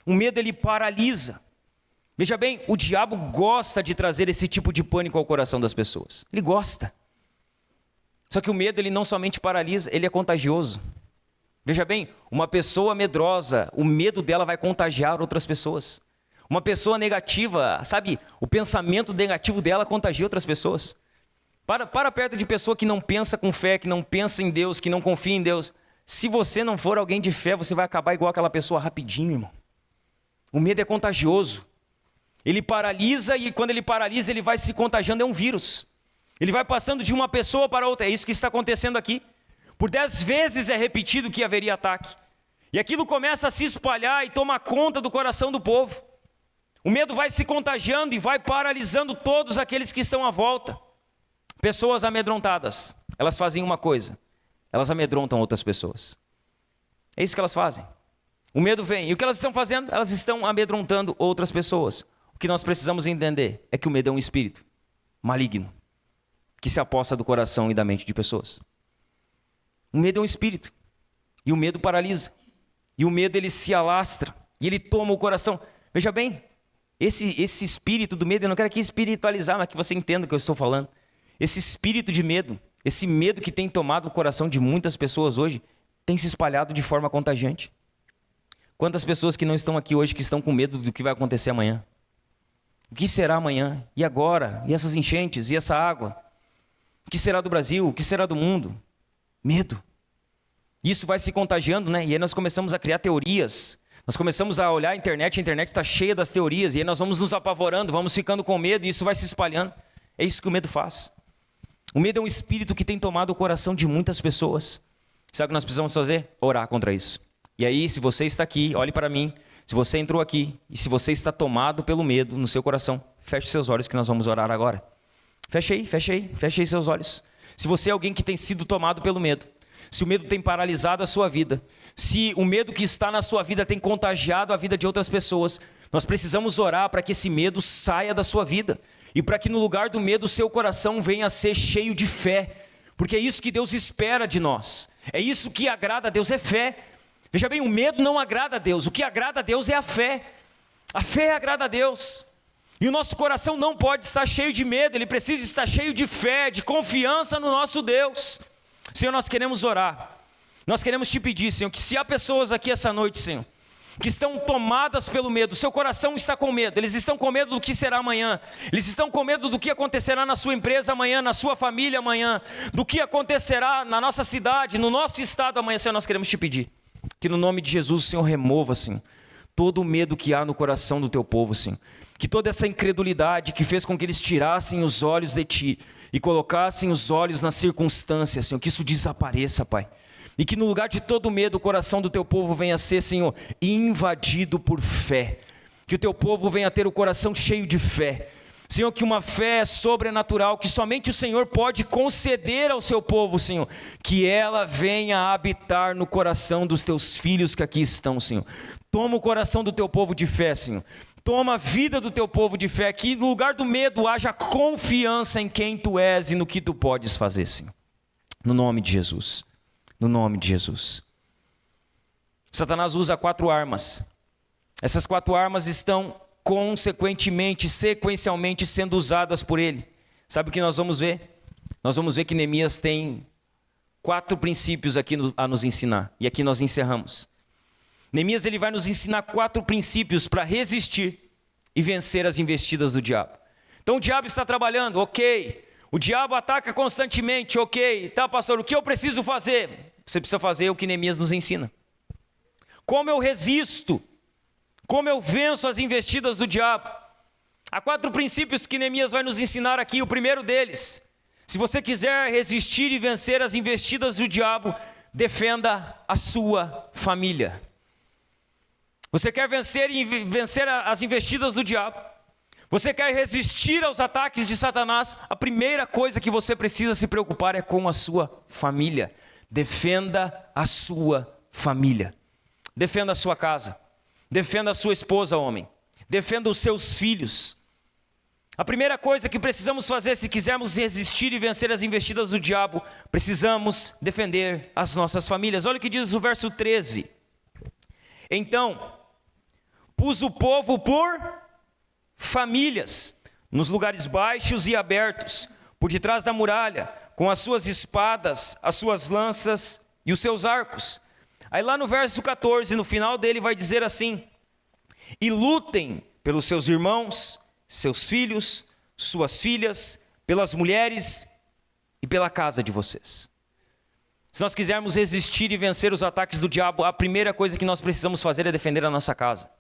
O medo, ele paralisa. Veja bem, o diabo gosta de trazer esse tipo de pânico ao coração das pessoas. Ele gosta. Só que o medo, ele não somente paralisa, ele é contagioso. Veja bem, uma pessoa medrosa, o medo dela vai contagiar outras pessoas. Uma pessoa negativa, sabe, o pensamento negativo dela contagia outras pessoas. Para perto de pessoa que não pensa com fé, que não pensa em Deus, que não confia em Deus. Se você não for alguém de fé, você vai acabar igual aquela pessoa rapidinho, irmão. O medo é contagioso. Ele paralisa e quando ele paralisa, ele vai se contagiando, é um vírus. Ele vai passando de uma pessoa para outra, é isso que está acontecendo aqui. Por 10 vezes é repetido que haveria ataque. E aquilo começa a se espalhar e toma conta do coração do povo. O medo vai se contagiando e vai paralisando todos aqueles que estão à volta. Pessoas amedrontadas, elas fazem uma coisa, elas amedrontam outras pessoas. É isso que elas fazem. O medo vem, e o que elas estão fazendo? Elas estão amedrontando outras pessoas. O que nós precisamos entender é que o medo é um espírito maligno, que se aposta do coração e da mente de pessoas. O medo é um espírito, e o medo paralisa, e o medo ele se alastra, e ele toma o coração. Veja bem, esse espírito do medo, eu não quero aqui espiritualizar, mas que você entenda o que eu estou falando. Esse espírito de medo, esse medo que tem tomado o coração de muitas pessoas hoje, tem se espalhado de forma contagiante. Quantas pessoas que não estão aqui hoje que estão com medo do que vai acontecer amanhã? O que será amanhã? E agora? E essas enchentes? E essa água? O que será do Brasil? O que será do mundo? Medo. Isso vai se contagiando, né? E aí nós começamos a criar teorias. Nós começamos a olhar a internet está cheia das teorias. E aí nós vamos nos apavorando, vamos ficando com medo e isso vai se espalhando. É isso que o medo faz. O medo é um espírito que tem tomado o coração de muitas pessoas. Sabe o que nós precisamos fazer? Orar contra isso. E aí, se você está aqui, olhe para mim. Se você entrou aqui e se você está tomado pelo medo no seu coração, feche seus olhos que nós vamos orar agora. Feche aí seus olhos. Se você é alguém que tem sido tomado pelo medo, se o medo tem paralisado a sua vida, se o medo que está na sua vida tem contagiado a vida de outras pessoas, nós precisamos orar para que esse medo saia da sua vida. E para que no lugar do medo o seu coração venha a ser cheio de fé. Porque é isso que Deus espera de nós. É isso que agrada a Deus, é fé. Veja bem, o medo não agrada a Deus. O que agrada a Deus é a fé. A fé agrada a Deus. E o nosso coração não pode estar cheio de medo. Ele precisa estar cheio de fé, de confiança no nosso Deus. Senhor, nós queremos orar. Nós queremos te pedir, Senhor, que se há pessoas aqui essa noite, Senhor, que estão tomadas pelo medo, seu coração está com medo, eles estão com medo do que será amanhã, eles estão com medo do que acontecerá na sua empresa amanhã, na sua família amanhã, do que acontecerá na nossa cidade, no nosso estado amanhã. Senhor, nós queremos te pedir, que no nome de Jesus o Senhor remova, Senhor, todo o medo que há no coração do teu povo, Senhor, que toda essa incredulidade que fez com que eles tirassem os olhos de ti e colocassem os olhos nas circunstâncias, Senhor, que isso desapareça, Pai. E que no lugar de todo medo, o coração do teu povo venha a ser, Senhor, invadido por fé. Que o teu povo venha a ter o coração cheio de fé. Senhor, que uma fé sobrenatural, que somente o Senhor pode conceder ao seu povo, Senhor. Que ela venha a habitar no coração dos teus filhos que aqui estão, Senhor. Toma o coração do teu povo de fé, Senhor. Toma a vida do teu povo de fé. Que no lugar do medo haja confiança em quem tu és e no que tu podes fazer, Senhor. No nome de Jesus. No nome de Jesus. Satanás usa 4 armas. Essas 4 armas estão sequencialmente sendo usadas por ele. Sabe o que nós vamos ver? Nós vamos ver que Neemias tem 4 princípios aqui a nos ensinar. E aqui nós encerramos. Neemias ele vai nos ensinar 4 princípios para resistir e vencer as investidas do diabo. Então o diabo está trabalhando, ok. O diabo ataca constantemente, ok. Tá, pastor, o que eu preciso fazer? Você precisa fazer o que Neemias nos ensina. Como eu resisto? Como eu venço as investidas do diabo? Há 4 princípios que Neemias vai nos ensinar aqui. O primeiro deles: se você quiser resistir e vencer as investidas do diabo, defenda a sua família. Você quer vencer as investidas do diabo? Você quer resistir aos ataques de Satanás? A primeira coisa que você precisa se preocupar é com a sua família. Defenda a sua família. Defenda a sua casa. Defenda a sua esposa, homem. Defenda os seus filhos. A primeira coisa que precisamos fazer se quisermos resistir e vencer as investidas do diabo, precisamos defender as nossas famílias. Olha o que diz o verso 13. Então, pus o povo por famílias, nos lugares baixos e abertos, por detrás da muralha, com as suas espadas, as suas lanças e os seus arcos. Aí lá no verso 14, no final dele vai dizer assim: e lutem pelos seus irmãos, seus filhos, suas filhas, pelas mulheres e pela casa de vocês. Se nós quisermos resistir e vencer os ataques do diabo, a primeira coisa que nós precisamos fazer é defender a nossa casa,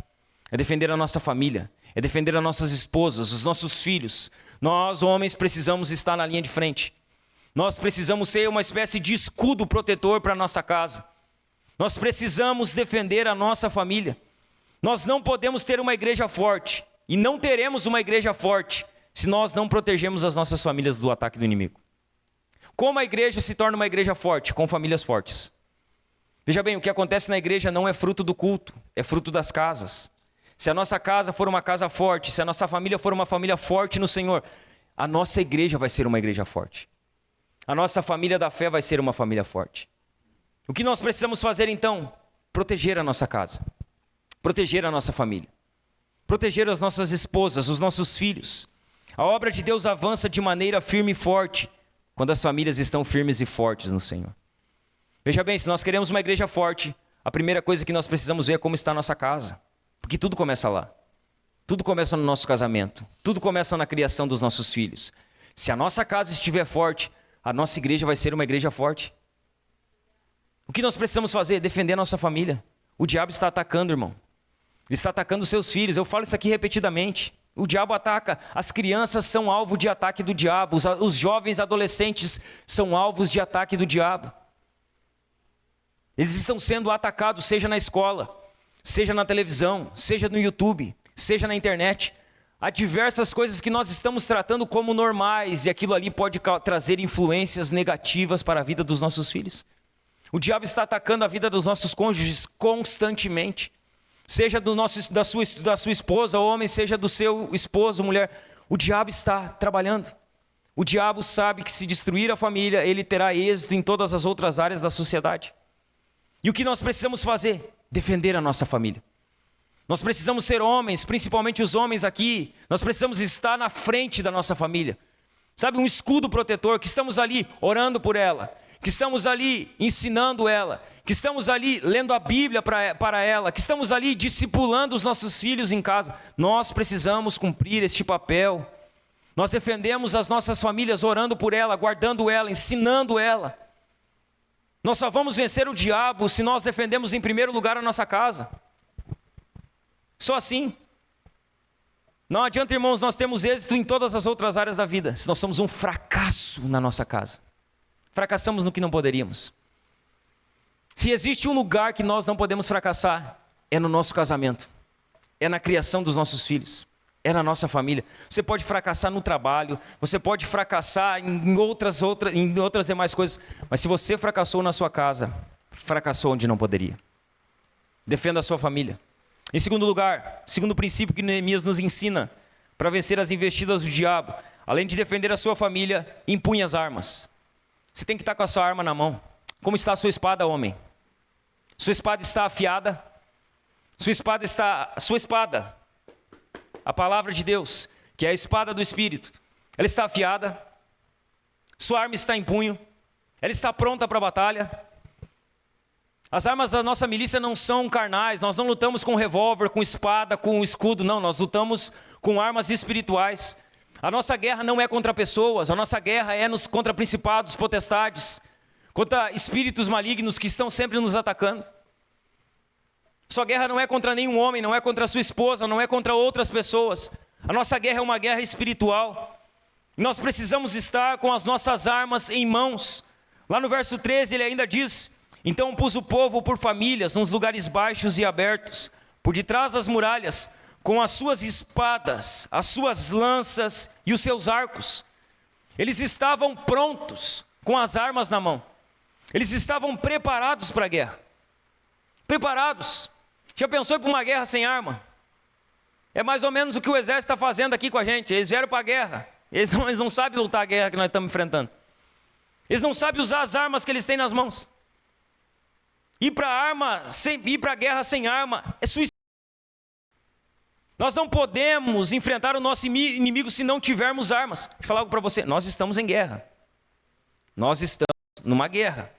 é defender a nossa família, é defender as nossas esposas, os nossos filhos. Nós, homens, precisamos estar na linha de frente. Nós precisamos ser uma espécie de escudo protetor para a nossa casa. Nós precisamos defender a nossa família. Nós não podemos ter uma igreja forte, e não teremos uma igreja forte, se nós não protegermos as nossas famílias do ataque do inimigo. Como a igreja se torna uma igreja forte? Com famílias fortes. Veja bem, o que acontece na igreja não é fruto do culto, é fruto das casas. Se a nossa casa for uma casa forte, se a nossa família for uma família forte no Senhor, a nossa igreja vai ser uma igreja forte. A nossa família da fé vai ser uma família forte. O que nós precisamos fazer então? Proteger a nossa casa, proteger a nossa família, proteger as nossas esposas, os nossos filhos. A obra de Deus avança de maneira firme e forte quando as famílias estão firmes e fortes no Senhor. Veja bem, se nós queremos uma igreja forte, a primeira coisa que nós precisamos ver é como está a nossa casa. Porque tudo começa lá. Tudo começa no nosso casamento. Tudo começa na criação dos nossos filhos. Se a nossa casa estiver forte, a nossa igreja vai ser uma igreja forte. O que nós precisamos fazer? Defender a nossa família. O diabo está atacando, irmão. Ele está atacando os seus filhos. Eu falo isso aqui repetidamente. O diabo ataca. As crianças são alvo de ataque do diabo. Os jovens adolescentes são alvos de ataque do diabo. Eles estão sendo atacados, seja na escola, seja na televisão, seja no YouTube, seja na internet. Há diversas coisas que nós estamos tratando como normais, e aquilo ali pode trazer influências negativas para a vida dos nossos filhos. O diabo está atacando a vida dos nossos cônjuges constantemente. Seja da sua esposa, homem, seja do seu esposo, mulher. O diabo está trabalhando. O diabo sabe que se destruir a família, ele terá êxito em todas as outras áreas da sociedade. E o que nós precisamos fazer? Defender a nossa família. Nós precisamos ser homens, principalmente os homens aqui. Nós precisamos estar na frente da nossa família. Sabe, um escudo protetor, que estamos ali orando por ela, que estamos ali ensinando ela, que estamos ali lendo a Bíblia para ela, que estamos ali discipulando os nossos filhos em casa. Nós precisamos cumprir este papel. Nós defendemos as nossas famílias orando por ela, guardando ela, ensinando ela. Nós só vamos vencer o diabo se nós defendemos em primeiro lugar a nossa casa. Só assim. Não adianta, irmãos, nós temos êxito em todas as outras áreas da vida, se nós somos um fracasso na nossa casa. Fracassamos no que não poderíamos. Se existe um lugar que nós não podemos fracassar, é no nosso casamento, é na criação dos nossos filhos, é na nossa família. Você pode fracassar no trabalho, você pode fracassar em outras demais coisas, mas se você fracassou na sua casa, fracassou onde não poderia. Defenda a sua família. Em segundo lugar, segundo princípio que Neemias nos ensina para vencer as investidas do diabo, além de defender a sua família, empunhe as armas. Você tem que estar com a sua arma na mão. Como está a sua espada, homem? Sua espada está afiada? Sua espada, a palavra de Deus, que é a espada do Espírito, ela está afiada, sua arma está em punho, ela está pronta para a batalha. As armas da nossa milícia não são carnais, nós não lutamos com revólver, com espada, com escudo, não, nós lutamos com armas espirituais. A nossa guerra não é contra pessoas, a nossa guerra é contra principados, potestades, contra espíritos malignos que estão sempre nos atacando. Sua guerra não é contra nenhum homem, não é contra sua esposa, não é contra outras pessoas. A nossa guerra é uma guerra espiritual. Nós precisamos estar com as nossas armas em mãos. Lá no verso 13 ele ainda diz: então pus o povo por famílias, nos lugares baixos e abertos, por detrás das muralhas, com as suas espadas, as suas lanças e os seus arcos. Eles estavam prontos, com as armas na mão. Eles estavam preparados para a guerra. Preparados. Já pensou para uma guerra sem arma? É mais ou menos o que o exército está fazendo aqui com a gente. Eles vieram para a guerra. Eles não sabem lutar a guerra que nós estamos enfrentando. Eles não sabem usar as armas que eles têm nas mãos. Ir para a guerra sem arma é suicídio. Nós não podemos enfrentar o nosso inimigo se não tivermos armas. Deixa eu falar algo para você. Nós estamos em guerra. Nós estamos numa guerra.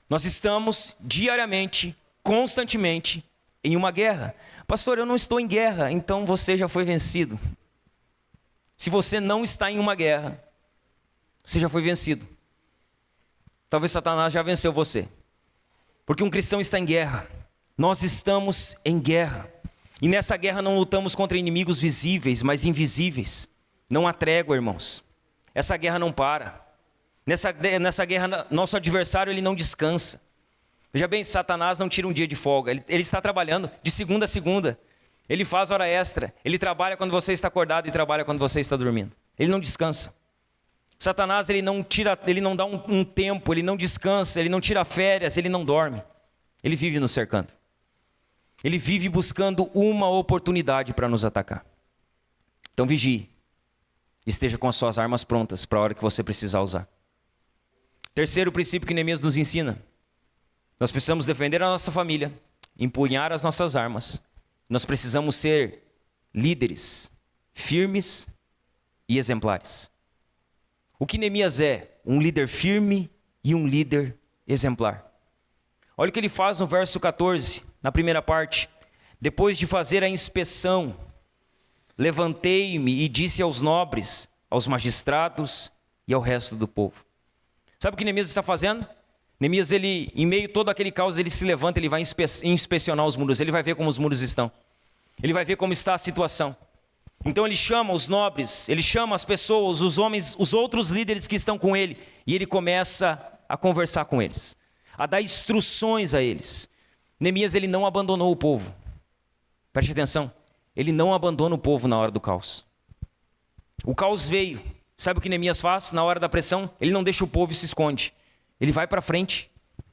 Nós estamos diariamente, constantemente, em uma guerra. Pastor, eu não estou em guerra, então você já foi vencido. Se você não está em uma guerra, você já foi vencido. Talvez Satanás já venceu você. Porque um cristão está em guerra. Nós estamos em guerra. E nessa guerra não lutamos contra inimigos visíveis, mas invisíveis. Não há trégua, irmãos. Essa guerra não para. Nessa guerra, nosso adversário ele não descansa. Veja bem, Satanás não tira um dia de folga. Ele está trabalhando de segunda a segunda. Ele faz hora extra. Ele trabalha quando você está acordado e trabalha quando você está dormindo. Ele não descansa. Satanás ele não dá um tempo, ele não descansa, ele não tira férias, ele não dorme. Ele vive nos cercando. Ele vive buscando uma oportunidade para nos atacar. Então vigie. Esteja com as suas armas prontas para a hora que você precisar usar. Terceiro princípio que Neemias nos ensina. Nós precisamos defender a nossa família, empunhar as nossas armas. Nós precisamos ser líderes, firmes e exemplares. O que Neemias é? Um líder firme e um líder exemplar. Olha o que ele faz no verso 14, na primeira parte. Depois de fazer a inspeção, levantei-me e disse aos nobres, aos magistrados e ao resto do povo. Sabe o que Neemias está fazendo? Neemias, ele, em meio a todo aquele caos, ele se levanta, ele vai inspecionar os muros, ele vai ver como os muros estão. Ele vai ver como está a situação. Então ele chama os nobres, ele chama as pessoas, os homens, os outros líderes que estão com ele, e ele começa a conversar com eles, a dar instruções a eles. Neemias, ele não abandonou o povo. Preste atenção, ele não abandona o povo na hora do caos. O caos veio. Sabe o que Neemias faz na hora da pressão? Ele não deixa o povo e se esconde. Ele vai para frente,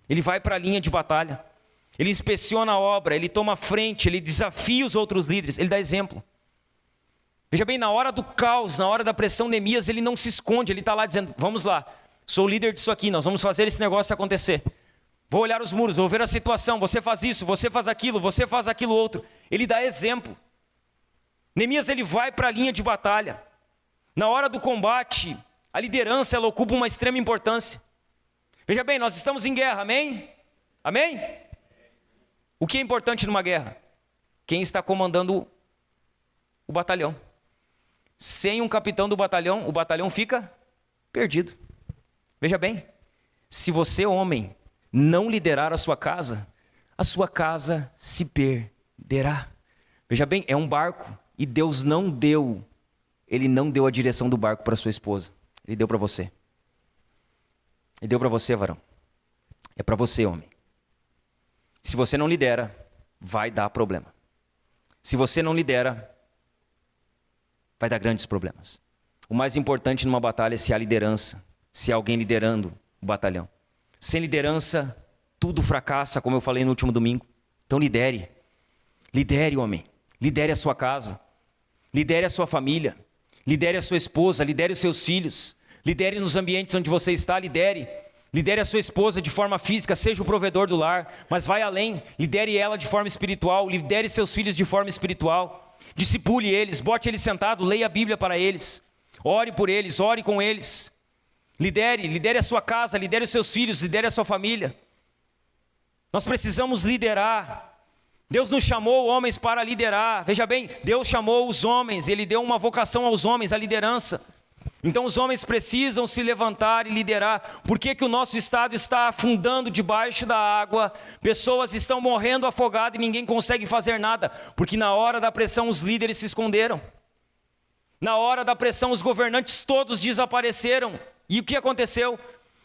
ele vai para a linha de batalha, ele inspeciona a obra, ele toma frente, ele desafia os outros líderes, ele dá exemplo. Veja bem, na hora do caos, na hora da pressão, Neemias, ele não se esconde, ele está lá dizendo, vamos lá, sou o líder disso aqui, nós vamos fazer esse negócio acontecer. Vou olhar os muros, vou ver a situação, você faz isso, você faz aquilo outro. Ele dá exemplo. Neemias, ele vai para a linha de batalha. Na hora do combate, a liderança, ela ocupa uma extrema importância. Veja bem, nós estamos em guerra, amém? Amém? O que é importante numa guerra? Quem está comandando o batalhão. Sem um capitão do batalhão, o batalhão fica perdido. Veja bem, se você, homem, não liderar a sua casa se perderá. Veja bem, é um barco e Deus Ele não deu a direção do barco para sua esposa. Ele deu para você. Ele deu para você, varão. É para você, homem. Se você não lidera, vai dar problema. Se você não lidera, vai dar grandes problemas. O mais importante numa batalha é se há liderança, se há alguém liderando o batalhão. Sem liderança, tudo fracassa, como eu falei no último domingo. Então lidere. Lidere, homem. Lidere a sua casa. Lidere a sua família. Lidere a sua esposa. Lidere os seus filhos. Lidere nos ambientes onde você está. Lidere. Lidere a sua esposa de forma física, seja o provedor do lar, mas vai além. Lidere ela de forma espiritual. Lidere seus filhos de forma espiritual. Discipule eles, bote eles sentados, leia a Bíblia para eles. Ore por eles, ore com eles. Lidere a sua casa, lidere os seus filhos, lidere a sua família. Nós precisamos liderar. Deus nos chamou, homens, para liderar. Veja bem, Deus chamou os homens, Ele deu uma vocação aos homens, a liderança. Então os homens precisam se levantar e liderar. Por que que o nosso estado está afundando debaixo da água? Pessoas estão morrendo afogadas e ninguém consegue fazer nada. Porque na hora da pressão os líderes se esconderam. Na hora da pressão os governantes todos desapareceram. E o que aconteceu?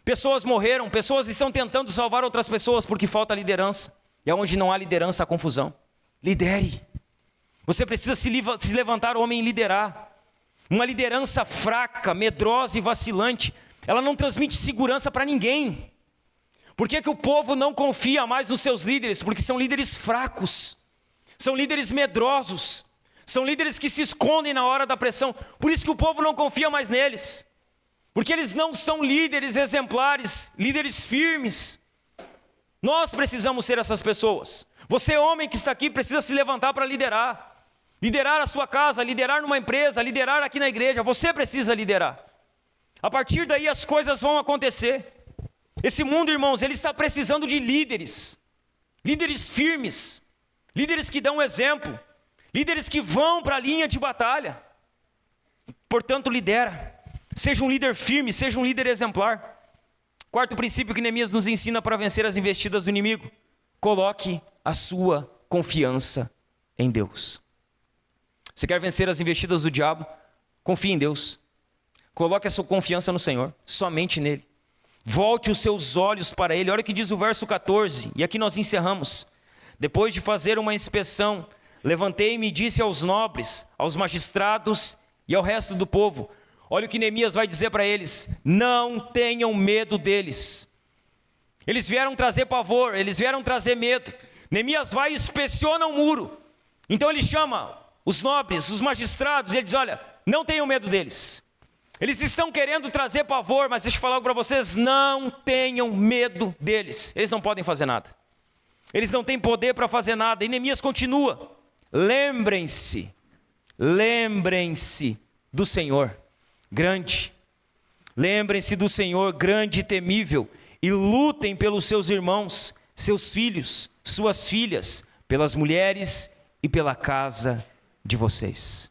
Pessoas morreram, pessoas estão tentando salvar outras pessoas porque falta liderança. E onde não há liderança, há confusão. Lidere. Você precisa se levantar, homem, e liderar. Uma liderança fraca, medrosa e vacilante, ela não transmite segurança para ninguém. Por que que o povo não confia mais nos seus líderes? Porque são líderes fracos, são líderes medrosos, são líderes que se escondem na hora da pressão. Por isso que o povo não confia mais neles. Porque eles não são líderes exemplares, líderes firmes. Nós precisamos ser essas pessoas. Você, homem que está aqui, precisa se levantar para liderar. Liderar a sua casa, liderar numa empresa, liderar aqui na igreja. Você precisa liderar. A partir daí as coisas vão acontecer. Esse mundo, irmãos, ele está precisando de líderes. Líderes firmes. Líderes que dão exemplo. Líderes que vão para a linha de batalha. Portanto, lidera. Seja um líder firme, seja um líder exemplar. Quarto princípio que Neemias nos ensina para vencer as investidas do inimigo: coloque a sua confiança em Deus. Você quer vencer as investidas do diabo? Confie em Deus. Coloque a sua confiança no Senhor, somente nele. Volte os seus olhos para ele. Olha o que diz o verso 14, e aqui nós encerramos. Depois de fazer uma inspeção, levantei-me e disse aos nobres, aos magistrados e ao resto do povo. Olha o que Neemias vai dizer para eles: não tenham medo deles. Eles vieram trazer pavor, eles vieram trazer medo. Neemias vai e inspeciona o muro. Então ele chama os nobres, os magistrados, e ele diz: olha, não tenham medo deles. Eles estão querendo trazer pavor, mas deixa eu falar algo para vocês: não tenham medo deles. Eles não podem fazer nada. Eles não têm poder para fazer nada. E Neemias continua: lembrem-se do Senhor grande. Lembrem-se do Senhor grande e temível, e lutem pelos seus irmãos, seus filhos, suas filhas, pelas mulheres e pela casa de vocês.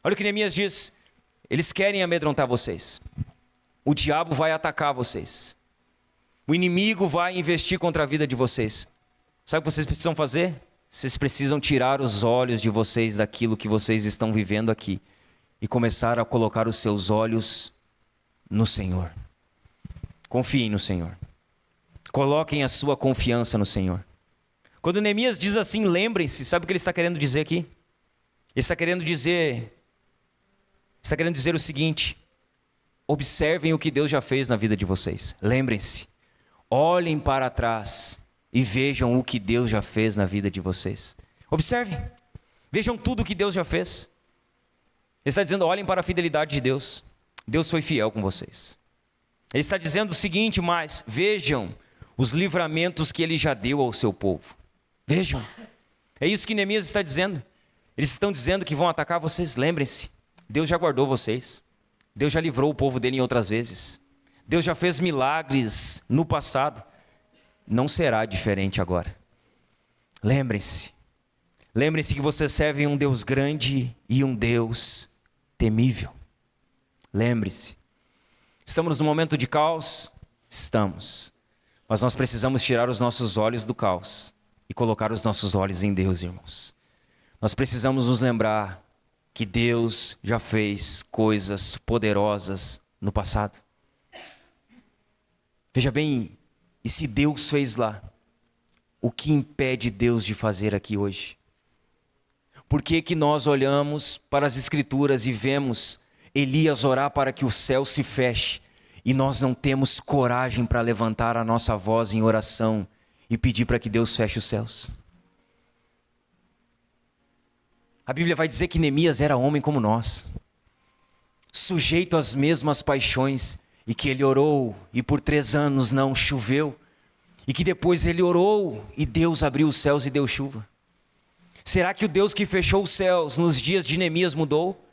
Olha o que Neemias diz: eles querem amedrontar vocês. O diabo vai atacar vocês. O inimigo vai investir contra a vida de vocês. Sabe o que vocês precisam fazer? Vocês precisam tirar os olhos de vocês daquilo que vocês estão vivendo aqui e começar a colocar os seus olhos no Senhor. Confiem no Senhor. Coloquem a sua confiança no Senhor. Quando Neemias diz assim, lembrem-se, sabe o que ele está querendo dizer aqui? Ele está querendo dizer o seguinte: observem o que Deus já fez na vida de vocês. Lembrem-se, olhem para trás e vejam o que Deus já fez na vida de vocês. Observem, vejam tudo o que Deus já fez. Ele está dizendo: olhem para a fidelidade de Deus. Deus foi fiel com vocês. Ele está dizendo o seguinte, mas vejam os livramentos que Ele já deu ao seu povo. Vejam, é isso que Neemias está dizendo. Eles estão dizendo que vão atacar vocês. Lembrem-se, Deus já guardou vocês. Deus já livrou o povo dele em outras vezes. Deus já fez milagres no passado. Não será diferente agora. Lembrem-se que vocês servem um Deus grande e um Deus temível. Lembre-se. Estamos num momento de caos? Estamos. Mas nós precisamos tirar os nossos olhos do caos e colocar os nossos olhos em Deus, irmãos. Nós precisamos nos lembrar que Deus já fez coisas poderosas no passado. Veja bem, e se Deus fez lá, o que impede Deus de fazer aqui hoje? Por que que nós olhamos para as Escrituras e vemos Elias orar para que o céu se feche e nós não temos coragem para levantar a nossa voz em oração e pedir para que Deus feche os céus? A Bíblia vai dizer que Neemias era homem como nós, sujeito às mesmas paixões, e que ele orou e por 3 anos não choveu, e que depois ele orou e Deus abriu os céus e deu chuva. Será que o Deus que fechou os céus nos dias de Neemias mudou?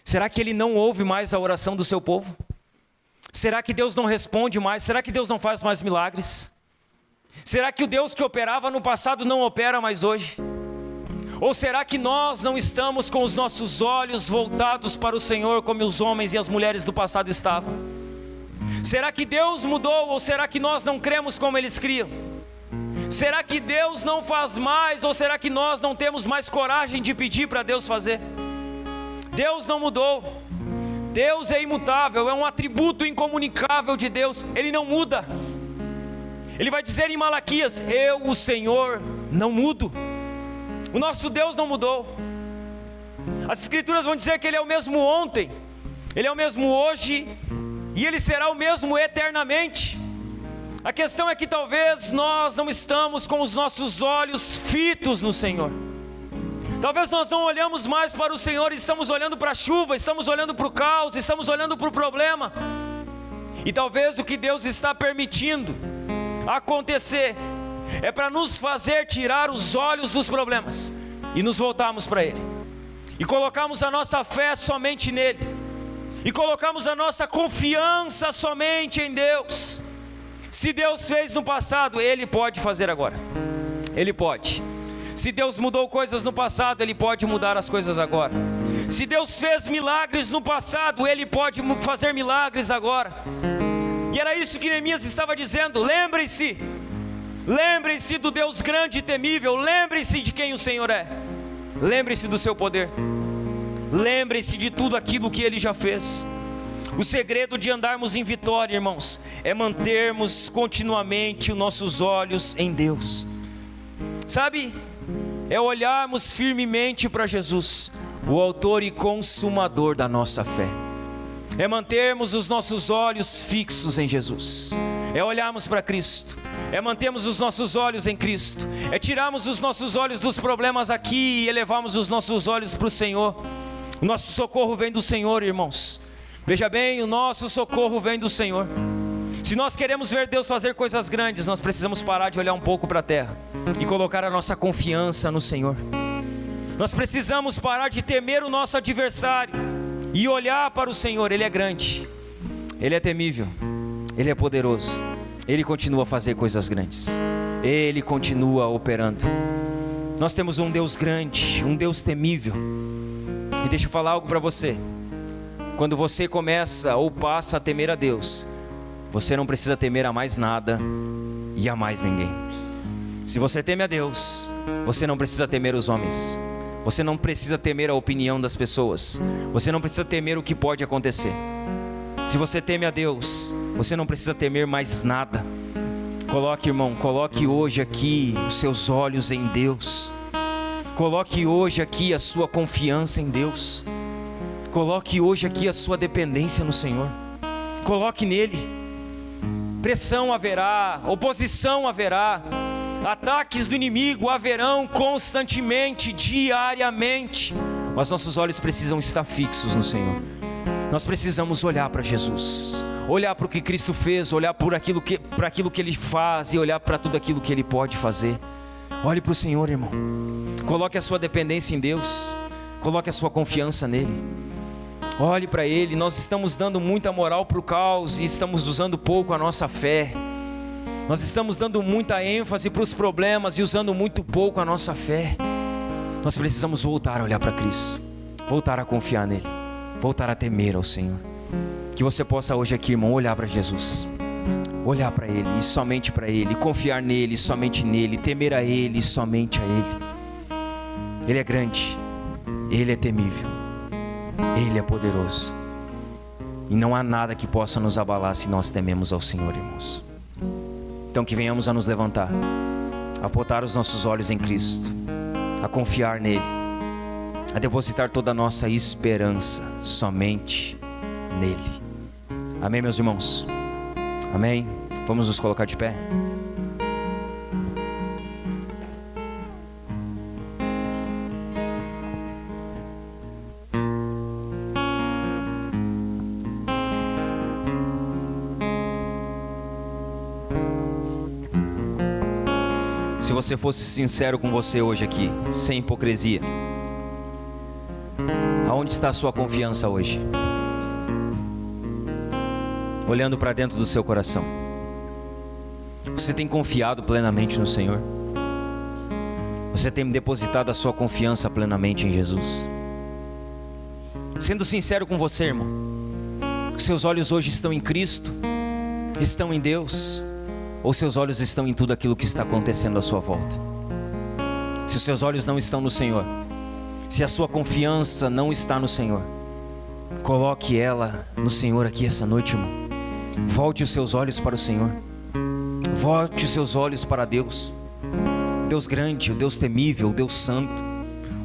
Será que Ele não ouve mais a oração do seu povo? Será que Deus não responde mais? Será que Deus não faz mais milagres? Será que o Deus que operava no passado não opera mais hoje? Ou será que nós não estamos com os nossos olhos voltados para o Senhor como os homens e as mulheres do passado estavam? Será que Deus mudou ou será que nós não cremos como eles criam? Será que Deus não faz mais ou será que nós não temos mais coragem de pedir para Deus fazer? Deus não mudou. Deus é imutável, é um atributo incomunicável de Deus, Ele não muda. Ele vai dizer em Malaquias: eu, o Senhor, não mudo. O nosso Deus não mudou. As Escrituras vão dizer que Ele é o mesmo ontem, Ele é o mesmo hoje e Ele será o mesmo eternamente. A questão é que talvez nós não estamos com os nossos olhos fitos no Senhor. Talvez nós não olhamos mais para o Senhor, estamos olhando para a chuva, estamos olhando para o caos, estamos olhando para o problema. E talvez o que Deus está permitindo acontecer é para nos fazer tirar os olhos dos problemas e nos voltarmos para Ele, e colocarmos a nossa fé somente nele, e colocarmos a nossa confiança somente em Deus. Se Deus fez no passado, Ele pode fazer agora. Ele pode. Se Deus mudou coisas no passado, Ele pode mudar as coisas agora. Se Deus fez milagres no passado, Ele pode fazer milagres agora. E era isso que Neemias estava dizendo: lembrem-se do Deus grande e temível, lembrem-se de quem o Senhor é, lembrem-se do seu poder, lembrem-se de tudo aquilo que Ele já fez. O segredo de andarmos em vitória, irmãos, é mantermos continuamente os nossos olhos em Deus. Sabe, é olharmos firmemente para Jesus, o autor e consumador da nossa fé. É mantermos os nossos olhos fixos em Jesus, é olharmos para Cristo, é mantermos os nossos olhos em Cristo, é tirarmos os nossos olhos dos problemas aqui e elevarmos os nossos olhos para o Senhor. O nosso socorro vem do Senhor, irmãos. Veja bem, o nosso socorro vem do Senhor. Se nós queremos ver Deus fazer coisas grandes, nós precisamos parar de olhar um pouco para a terra e colocar a nossa confiança no Senhor. Nós precisamos parar de temer o nosso adversário e olhar para o Senhor. Ele é grande, Ele é temível, Ele é poderoso, Ele continua a fazer coisas grandes, Ele continua operando. Nós temos um Deus grande, um Deus temível. E deixa eu falar algo para você: quando você começa ou passa a temer a Deus, você não precisa temer a mais nada e a mais ninguém. Se você teme a Deus, você não precisa temer os homens, você não precisa temer a opinião das pessoas, você não precisa temer o que pode acontecer. Se você teme a Deus, você não precisa temer mais nada. Coloque, irmão, coloque hoje aqui os seus olhos em Deus. Coloque hoje aqui a sua confiança em Deus. Coloque hoje aqui a sua dependência no Senhor. Coloque nele. Pressão haverá, oposição haverá, ataques do inimigo haverão constantemente, diariamente, mas nossos olhos precisam estar fixos no Senhor. Nós precisamos olhar para Jesus, olhar para o que Cristo fez, olhar para aquilo que Ele faz e olhar para tudo aquilo que Ele pode fazer. Olhe para o Senhor, irmão. Coloque a sua dependência em Deus, coloque a sua confiança nele. Olhe para Ele. Nós estamos dando muita moral para o caos e estamos usando pouco a nossa fé. Nós estamos dando muita ênfase para os problemas e usando muito pouco a nossa fé. Nós precisamos voltar a olhar para Cristo, voltar a confiar nele, voltar a temer ao Senhor. Que você possa hoje aqui, irmão, olhar para Jesus, olhar para Ele e somente para Ele, confiar nele, somente nele, temer a Ele e somente a Ele. Ele é grande, Ele é temível, Ele é poderoso, e não há nada que possa nos abalar se nós tememos ao Senhor, irmãos. Então que venhamos a nos levantar, a botar os nossos olhos em Cristo, a confiar nele, a depositar toda a nossa esperança somente nele. Amém, meus irmãos? Amém? Vamos nos colocar de pé? Se você fosse sincero com você hoje aqui, sem hipocrisia, Aonde está a sua confiança hoje? Olhando para dentro do seu coração, você tem confiado plenamente no Senhor? Você tem depositado a sua confiança plenamente em Jesus? Sendo sincero com você, irmão, seus olhos hoje estão em Cristo? Estão em Deus? Ou seus olhos estão em tudo aquilo que está acontecendo à sua volta? Se os seus olhos não estão no Senhor, se a sua confiança não está no Senhor, coloque ela no Senhor aqui essa noite, irmão. Volte os seus olhos para o Senhor. Volte os seus olhos para Deus. Deus grande, o Deus temível, o Deus santo,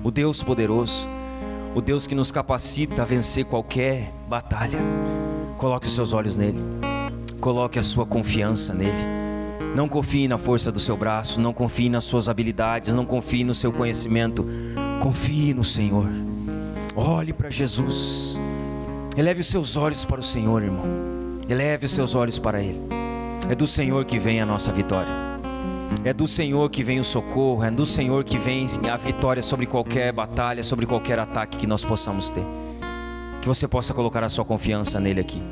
o Deus poderoso, o Deus que nos capacita a vencer qualquer batalha. Coloque os seus olhos nele. Coloque a sua confiança nele. Não confie na força do seu braço, não confie nas suas habilidades, não confie no seu conhecimento. Confie no Senhor. Olhe para Jesus. Eleve os seus olhos para o Senhor, irmão. Eleve os seus olhos para Ele. É do Senhor que vem a nossa vitória. É do Senhor que vem o socorro. É do Senhor que vem a vitória sobre qualquer batalha, sobre qualquer ataque que nós possamos ter. Que você possa colocar a sua confiança nele aqui.